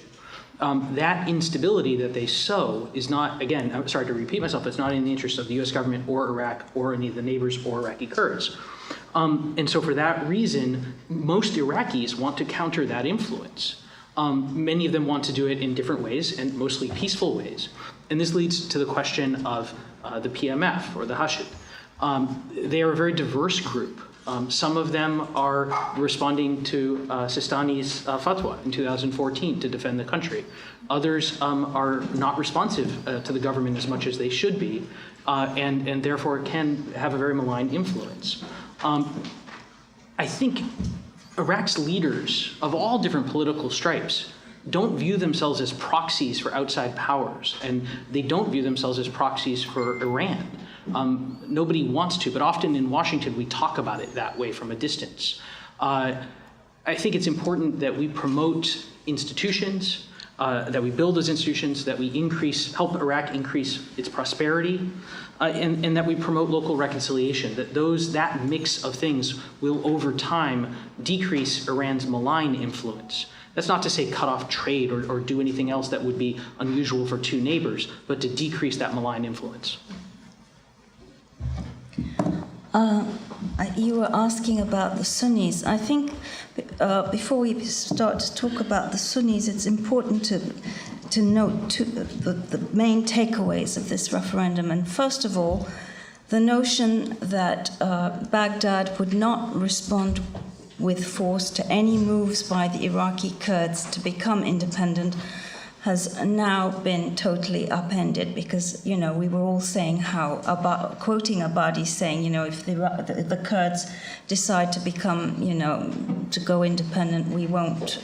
That instability that they sow is not, again, I'm sorry to repeat myself, it's not in the interest of the US government or Iraq or any of the neighbors or Iraqi Kurds. And so for that reason, most Iraqis want to counter that influence. Many of them want to do it in different ways and mostly peaceful ways. And this leads to the question of the PMF or the Hashid. They are a very diverse group. Some of them are responding to Sistani's fatwa in 2014 to defend the country. Others are not responsive to the government as much as they should be, and therefore can have a very malign influence. I think Iraq's leaders of all different political stripes don't view themselves as proxies for outside powers, and they don't view themselves as proxies for Iran. Nobody wants to, but often in Washington we talk about it that way from a distance. I think it's important that we promote institutions, that we build those institutions, that we help Iraq increase its prosperity, and that we promote local reconciliation, that mix of things will over time decrease Iran's malign influence. That's not to say cut off trade or do anything else that would be unusual for two neighbors, but to decrease that malign influence. You were asking about the Sunnis. I think before we start to talk about the Sunnis, it's important to note the main takeaways of this referendum. And first of all, the notion that Baghdad would not respond with force to any moves by the Iraqi Kurds to become independent has now been totally upended, because we were all saying how, quoting Abadi saying, if the Kurds decide to become, to go independent, we won't,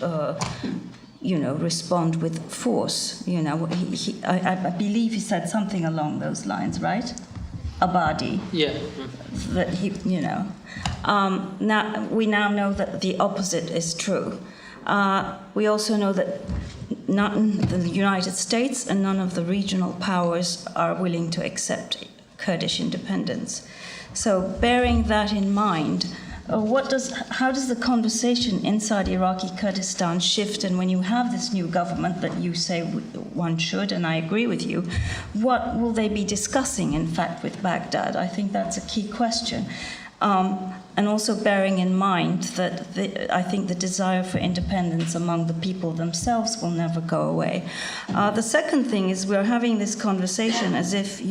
respond with force. I believe he said something along those lines, right? Abadi. Yeah. That he, now we now know that the opposite is true. We also know that not the United States and none of the regional powers are willing to accept Kurdish independence. So bearing that in mind, how does the conversation inside Iraqi Kurdistan shift? And when you have this new government that you say one should, and I agree with you, what will they be discussing, in fact, with Baghdad? I think that's a key question. And also bearing in mind that I think the desire for independence among the people themselves will never go away. The second thing is we're having this conversation as if,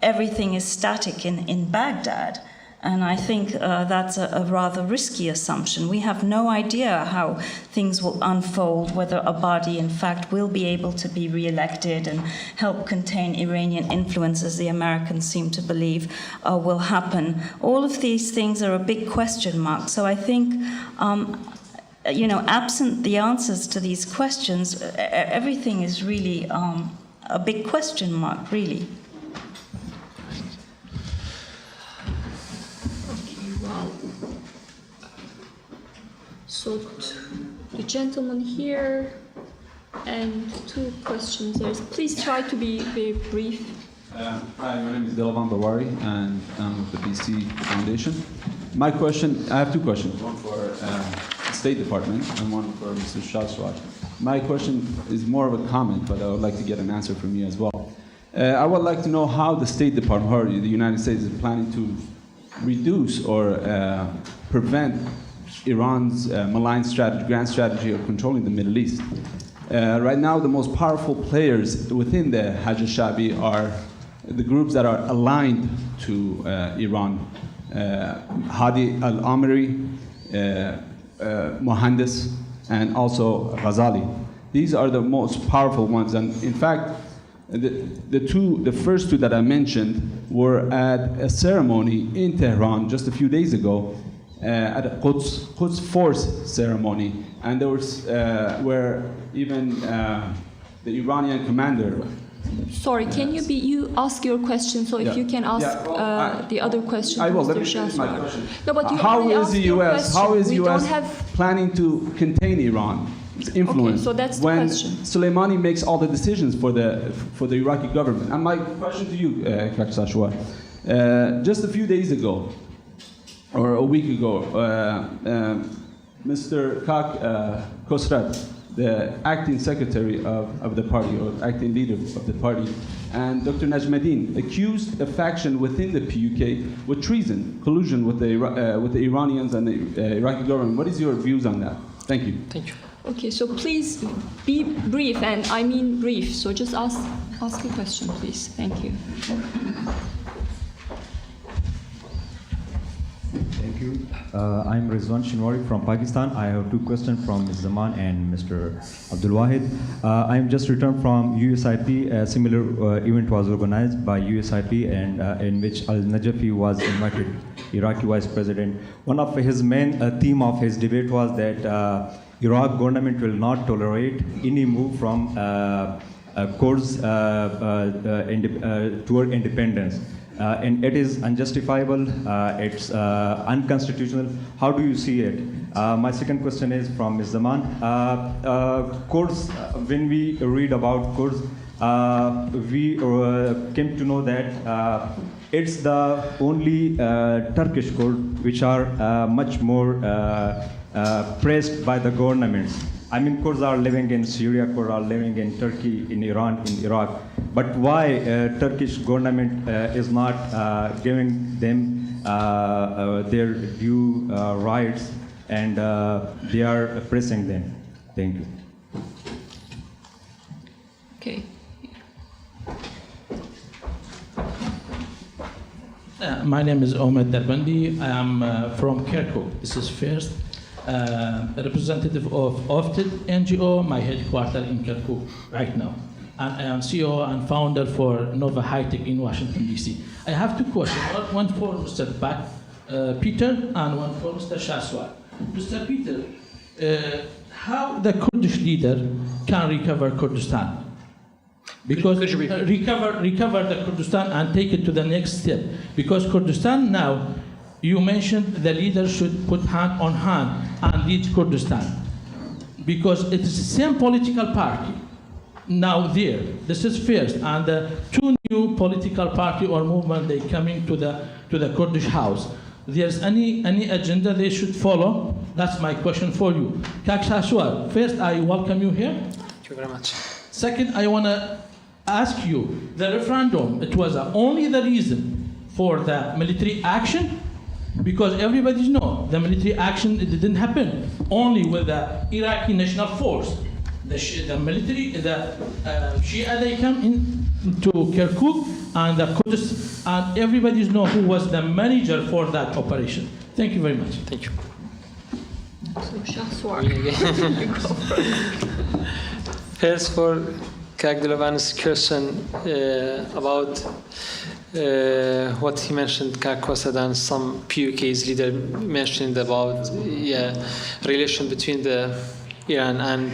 everything is static in Baghdad. And I think that's a rather risky assumption. We have no idea how things will unfold, whether Abadi, in fact, will be able to be re-elected and help contain Iranian influence, as the Americans seem to believe will happen. All of these things are a big question mark. So I think, absent the answers to these questions, everything is really a big question mark, really. So the gentleman here and 2 questions there. Please try to be very brief. Hi, my name is Dilavan Bawari, and I'm with the BC Foundation. My question, I have 2 questions, one for the State Department and one for Mr. Shaswar. My question is more of a comment, but I would like to get an answer from you as well. I would like to know how the State Department, or the United States, is planning to reduce or prevent Iran's malign strategy, grand strategy of controlling the Middle East. Right now, the most powerful players within the Hajj al-Shabi are the groups that are aligned to Iran. Hadi al-Amiri, Mohandes, and also Ghazali. These are the most powerful ones, and in fact, the first 2 that I mentioned were at a ceremony in Tehran just a few days ago, at a Quds Force ceremony, and there was where even the Iranian commander. Sorry, can you ask your question? So if you can ask the other question. I will. Let me finish my question. No, but you how is the U.S. How is the U.S. have... planning to contain Iran's influence? Okay, so that's the when question. Soleimani makes all the decisions for the Iraqi government? And my question to you, Shaswar, just a few days ago, or a week ago, Mr. Khosrat, the acting secretary of the party, or acting leader of the party, and Dr. Najmuddin accused a faction within the PUK with treason, collusion with the Iranians and the Iraqi government. What is your views on that? Thank you. Thank you. Okay, so please be brief, and I mean brief. So just ask a question, please. Thank you. Thank you. I'm Rizwan Shinwari from Pakistan. I have 2 questions from Ms. Zaman and Mr. Abdulwahid. I'm just returned from USIP. A similar event was organized by USIP, and in which Al-Najafi was invited, Iraqi Vice President. One of his main theme of his debate was that Iraq government will not tolerate any move from Kurds toward independence. And it is unjustifiable, it's unconstitutional. How do you see it? My second question is from Ms. Zaman. Kurds, when we read about Kurds, we came to know that it's the only Turkish Kurds which are much more pressed by the governments. I mean, Kurds are living in Syria, Kurds are living in Turkey, in Iran, in Iraq. But why Turkish government is not giving them their due rights, and they are oppressing them? Thank you. Okay. My name is Omar Darbandi. I am from Kirkuk. This is first. A representative of OFTID NGO, my headquarters in Kirkuk right now. And I am CEO and founder for Nova High Tech in Washington, D.C. I have 2 questions, one for Mr. Peter and one for Mr. Shaswar. Mr. Peter, how the Kurdish leader can recover Kurdistan? Because recover the Kurdistan and take it to the next step. Because Kurdistan now, you mentioned the leader should put hand on hand and lead Kurdistan. Because it is the same political party now there. This is first. And 2 new political party or movement, they coming to the Kurdish house. there's any agenda they should follow. That's my question for you. Kak Shaswar, first I welcome you here. Thank you very much. Second, I want to ask you, the referendum, it was only the reason for the military action, because everybody knows the military action, it didn't happen only with the Iraqi National Force. The military, the Shea, they come into Kirkuk, and the Kurds, and everybody knows who was the manager for that operation. Thank you very much. Thank you. So Shaswar. First, for Kagdulavan's question about what he mentioned, Kak Kosadan, some PUK's leader mentioned about relation between the Iran and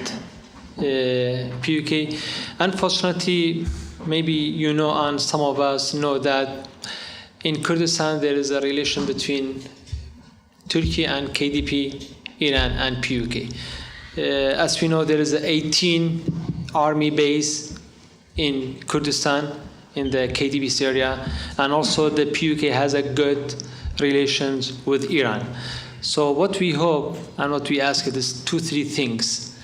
PUK. Unfortunately, maybe you know, and some of us know, that in Kurdistan there is a relation between Turkey and KDP, Iran and PUK. As we know, there is 18 army base in Kurdistan, in the KDP area, and also the PUK has a good relations with Iran. So what we hope and what we ask is 2-3 things.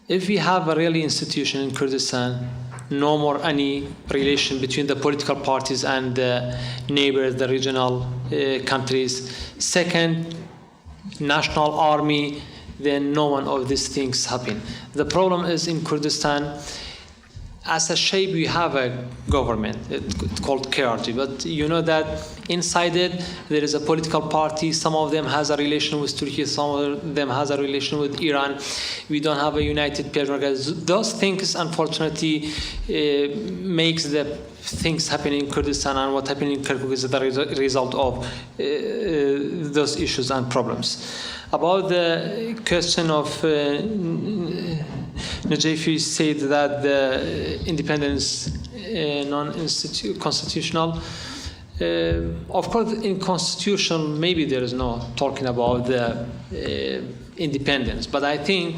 If we have a real institution in Kurdistan, no more any relation between the political parties and the neighbors, the regional countries. Second, national army, then no one of these things happen. The problem is in Kurdistan, as a shape, we have a government, it's called KRG, but you know that inside it, there is a political party. Some of them has a relation with Turkey, some of them has a relation with Iran. We don't have a united Peshmerga. Those things, unfortunately, makes the things happening in Kurdistan, and what happened in Kirkuk is the result of those issues and problems. About the question of Najafi said that the independence non-constitutional. Of course, in constitution, maybe there is no talking about the independence, but I think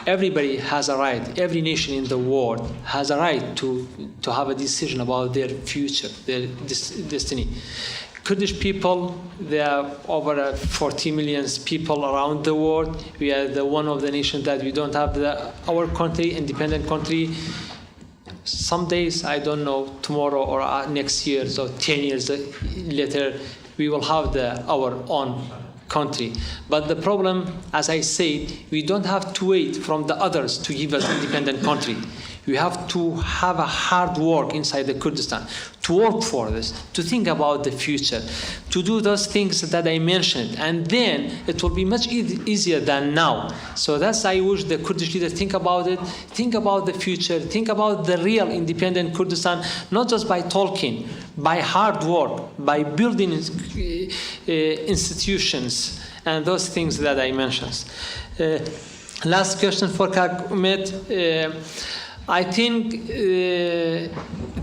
everybody has a right, every nation in the world has a right to have a decision about their future, their destiny. Kurdish people, there are over 40 million people around the world. We are the one of the nations that we don't have our country, independent country. Some days, I don't know, tomorrow or next year, so 10 years later, we will have our own country. But the problem, as I said, we don't have to wait from the others to give us independent country. We have to have a hard work inside the Kurdistan, to work for this, to think about the future, to do those things that I mentioned, and then it will be much easier than now. So that's, I wish the Kurdish leaders think about it, think about the future, think about the real independent Kurdistan, not just by talking, by hard work, by building institutions, and those things that I mentioned. Last question for Kak Umed. I think the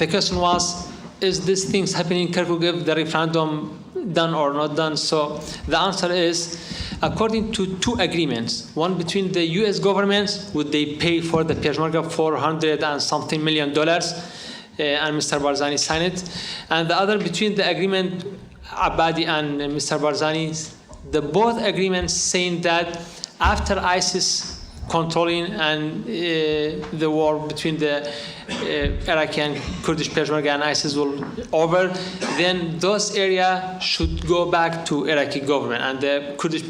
question was, is these things happening in Kirkuk, if the referendum done or not done? So the answer is, according to 2 agreements, one between the US governments, would they pay for the Peshmerga $400 and something million, and Mr. Barzani signed it, and the other between the agreement Abadi and Mr. Barzani, the both agreements saying that after ISIS controlling and the war between the Iraqi and Kurdish Peshmerga and ISIS will over, then those areas should go back to Iraqi government, and the Kurdish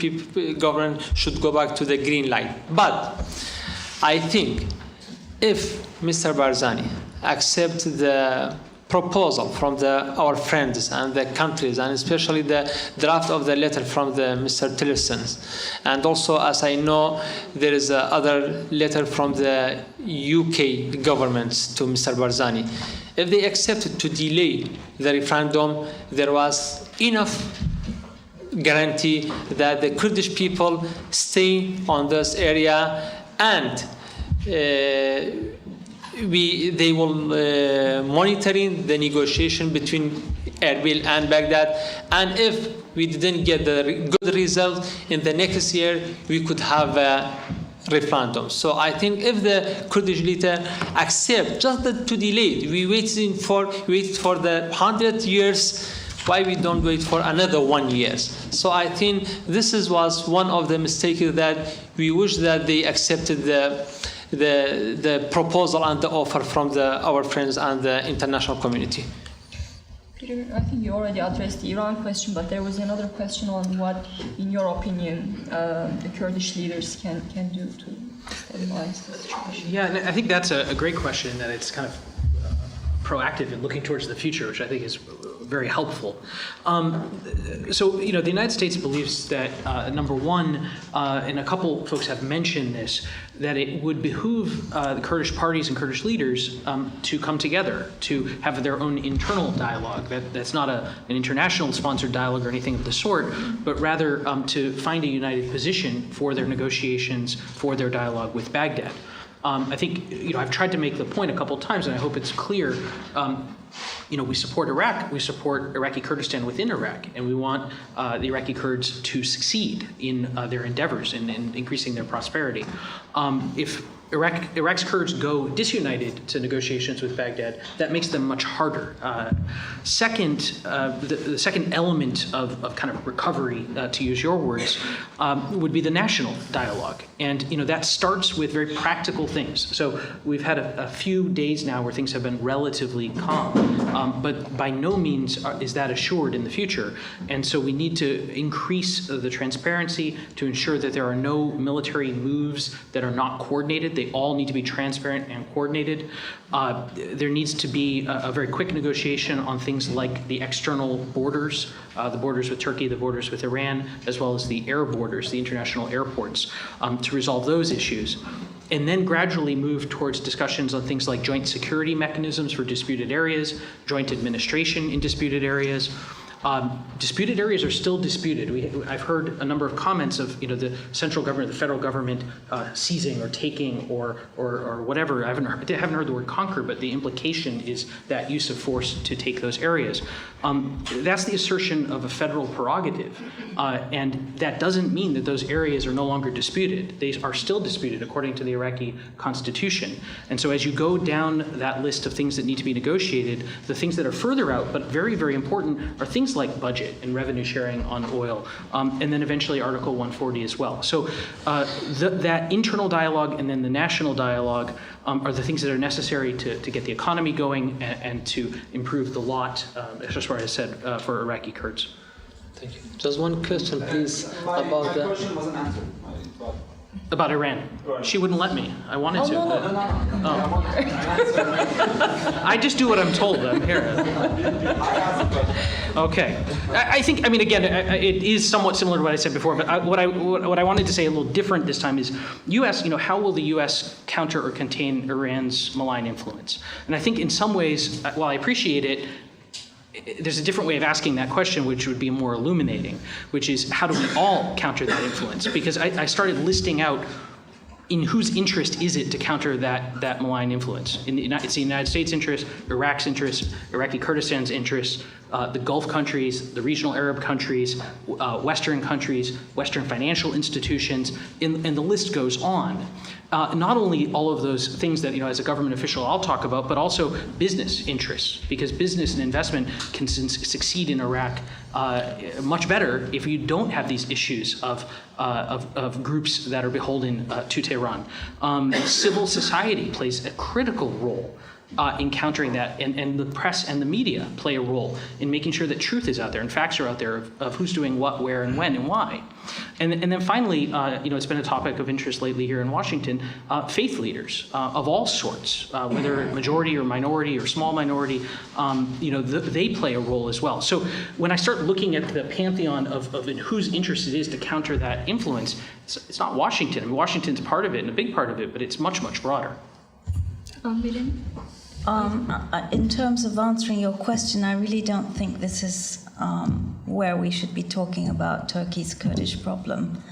government should go back to the green light. But I think if Mr. Barzani accepts the proposal from our friends and the countries, and especially the draft of the letter from the Mr. Tillerson, and also, as I know, there is another letter from the UK government to Mr. Barzani. If they accepted to delay the referendum, there was enough guarantee that the Kurdish people stay on this area, and they will monitoring the negotiation between Erbil and Baghdad, and if we didn't get the good result in the next year, we could have a referendum. So I think if the Kurdish leader accept just to delay, we waited for the 100 years Why we don't wait for another 1 year? So I think this was one of the mistakes that we wish that they accepted the proposal and the offer from our friends and the international community. Peter, I think you already addressed the Iran question, but there was another question on what, in your opinion, the Kurdish leaders can do to stabilize the situation. Yeah, and I think that's a great question, that it's kind of proactive and looking towards the future, which I think is very helpful. So, the United States believes that, number one, and a couple folks have mentioned this, that it would behoove the Kurdish parties and Kurdish leaders to come together, to have their own internal dialogue. That's not an international sponsored dialogue or anything of the sort, but rather to find a united position for their negotiations, for their dialogue with Baghdad. I think, I've tried to make the point a couple of times, and I hope it's clear. We support Iraq, we support Iraqi Kurdistan within Iraq, and we want the Iraqi Kurds to succeed in their endeavors in increasing their prosperity. If Iraq's Kurds go disunited to negotiations with Baghdad, that makes them much harder. Second, the second element of kind of recovery, to use your words, would be the national dialogue. And that starts with very practical things. So we've had a few days now where things have been relatively calm, but by no means is that assured in the future. And so we need to increase the transparency to ensure that there are no military moves that are not coordinated. They all need to be transparent and coordinated. There needs to be a very quick negotiation on things like the external borders, the borders with Turkey, the borders with Iran, as well as the air borders, the international airports, to resolve those issues. And then gradually move towards discussions on things like joint security mechanisms for disputed areas, joint administration in disputed areas. Disputed areas are still disputed. I've heard a number of comments of the central government, the federal government seizing or taking or whatever. I haven't heard the word conquer, but the implication is that use of force to take those areas. That's the assertion of a federal prerogative, and that doesn't mean that those areas are no longer disputed. They are still disputed according to the Iraqi constitution. And so as you go down that list of things that need to be negotiated, the things that are further out but very, very important are things like budget and revenue sharing on oil, and then eventually Article 140 as well. So that internal dialogue and then the national dialogue are the things that are necessary to get the economy going and to improve the lot, as Shaswar has said, for Iraqi Kurds. Thank you. Just one question, please, about the... My question wasn't answered. About Iran. She wouldn't let me. I wanted to. No. I just do what I'm told. I'm here. Okay. I think, again, it is somewhat similar to what I said before, but what I wanted to say a little different this time is, you asked, how will the U.S. counter or contain Iran's malign influence? And I think in some ways, while I appreciate it, there's a different way of asking that question, which would be more illuminating, which is, how do we all counter that influence? Because I started listing out in whose interest is it to counter that malign influence? It's the United States' interest, Iraq's interest, Iraqi Kurdistan's interest, the Gulf countries, the regional Arab countries, Western countries, Western financial institutions, and the list goes on. Not only all of those things that, as a government official I'll talk about, but also business interests, because business and investment can succeed in Iraq much better if you don't have these issues of groups that are beholden to Tehran. Civil society plays a critical role in countering that, and the press and the media play a role in making sure that truth is out there and facts are out there of who's doing what, where, and when, and why. And then finally, it's been a topic of interest lately here in Washington, faith leaders of all sorts, whether majority or minority or small minority, they play a role as well. So when I start looking at the pantheon of in whose interest it is to counter that influence, it's not Washington. Washington's part of it and a big part of it, but it's much, much broader. Amberin? In terms of answering your question, I really don't think this is where we should be talking about Turkey's Kurdish problem.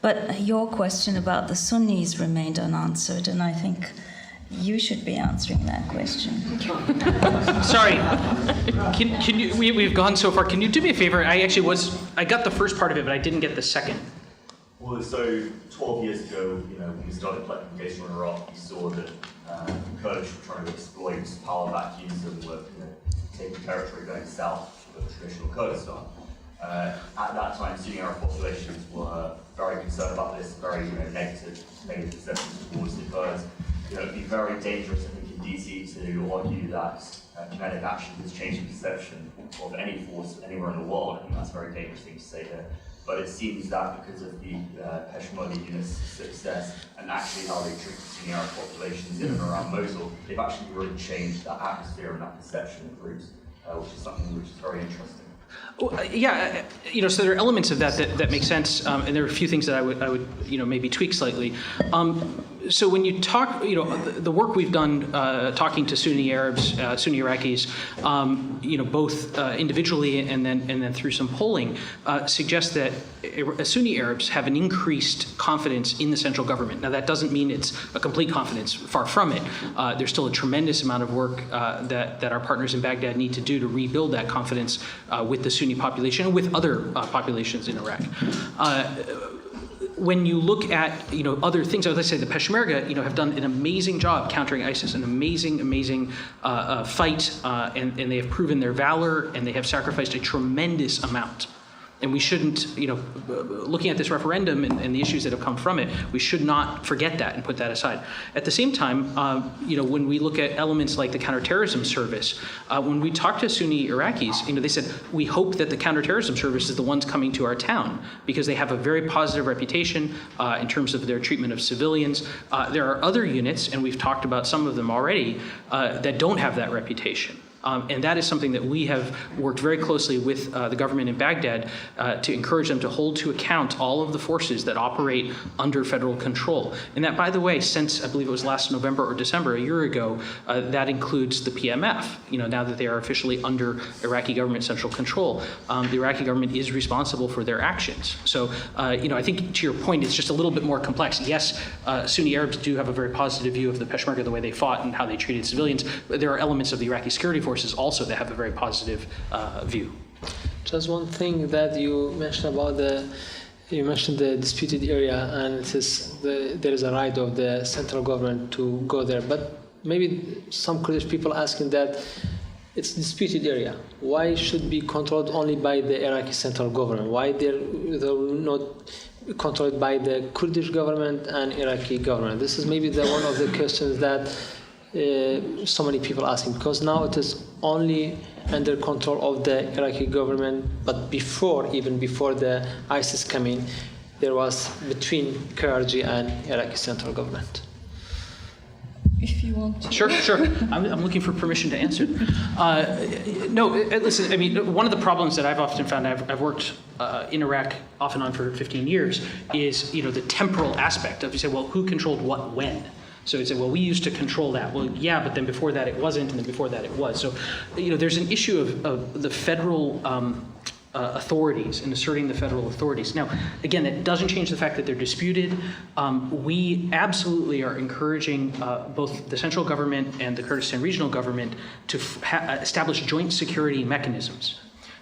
But your question about the Sunnis remained unanswered, and I think you should be answering that question. Sorry, can you? We've gone so far. Can you do me a favor? I got the first part of it, but I didn't get the second. Well, so 12 years ago, when we started collecting engagement in Iraq, we saw that the Kurdish were trying to exploit power vacuums and were taking territory going south. of traditional Kurdistan. At that time, Sunni Arab populations were very concerned about this, very negative perceptions towards the Kurds. It would be very dangerous, I think, in DC to argue that kinetic action has changed the perception of any force anywhere in the world. I think that's a very dangerous thing to say here. But it seems that because of the Peshmerga unit's success and actually how they treat the Sunni Arab populations in and around Mosul, they've actually really changed that atmosphere and that perception of groups, which is something which is very interesting. Yeah, so there are elements of that make sense, and there are a few things that I would maybe tweak slightly. So when you talk, the work we've done talking to Sunni Arabs, Sunni Iraqis, both individually and then through some polling, suggests that Sunni Arabs have an increased confidence in the central government. Now that doesn't mean it's a complete confidence, far from it. There's still a tremendous amount of work that our partners in Baghdad need to do to rebuild that confidence with the Sunni population and with other populations in Iraq. When you look at other things, as I say, the Peshmerga have done an amazing job countering ISIS, an amazing fight, and they have proven their valor, and they have sacrificed a tremendous amount. And we shouldn't, looking at this referendum and the issues that have come from it, we should not forget that and put that aside. At the same time, when we look at elements like the counterterrorism service, when we talk to Sunni Iraqis, they said, we hope that the counterterrorism service is the ones coming to our town because they have a very positive reputation in terms of their treatment of civilians. There are other units, and we've talked about some of them already, that don't have that reputation. And that is something that we have worked very closely with the government in Baghdad to encourage them to hold to account all of the forces that operate under federal control. And that, by the way, since I believe it was last November or December, a year ago, that includes the PMF. Now that they are officially under Iraqi government central control, the Iraqi government is responsible for their actions. So, I think to your point, it's just a little bit more complex. Yes, Sunni Arabs do have a very positive view of the Peshmerga, the way they fought and how they treated civilians, but there are elements of the Iraqi security forces also that have a very positive view. Just one thing that you mentioned about you mentioned the disputed area, and there is a right of the central government to go there. But maybe some Kurdish people asking that it's disputed area. Why should be controlled only by the Iraqi central government? Why they're not controlled by the Kurdish government and Iraqi government? This is maybe one of the questions that so many people asking, because now it is only under control of the Iraqi government, but even before the ISIS came in, there was between Kurds and Iraqi central government. If you want to. Sure. I'm looking for permission to answer. No, listen, one of the problems that I've often found, I've worked in Iraq off and on for 15 years, is, the temporal aspect of, you say, well, who controlled what when? So you'd say, well, we used to control that. Well, yeah, but then before that it wasn't, and then before that it was. So, there's an issue of the federal authorities and asserting the federal authorities. Now, again, that doesn't change the fact that they're disputed. We absolutely are encouraging both the central government and the Kurdistan regional government to establish joint security mechanisms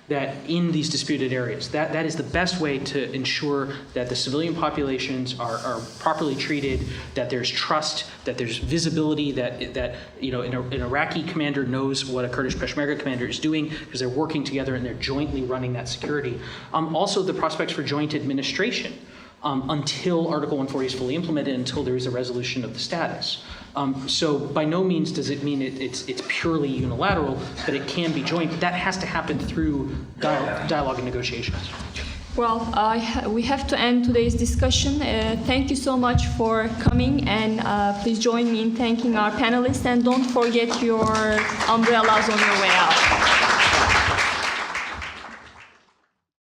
that in these disputed areas. That is the best way to ensure that the civilian populations are properly treated, that there's trust, that there's visibility, that an Iraqi commander knows what a Kurdish Peshmerga commander is doing because they're working together and they're jointly running that security. Also, the prospects for joint administration until Article 140 is fully implemented, until there is a resolution of the status. So by no means does it mean it's purely unilateral, but it can be joint. But that has to happen through dialogue and negotiations. Well, we have to end today's discussion. Thank you so much for coming, and please join me in thanking our panelists, and don't forget your umbrellas on your way out.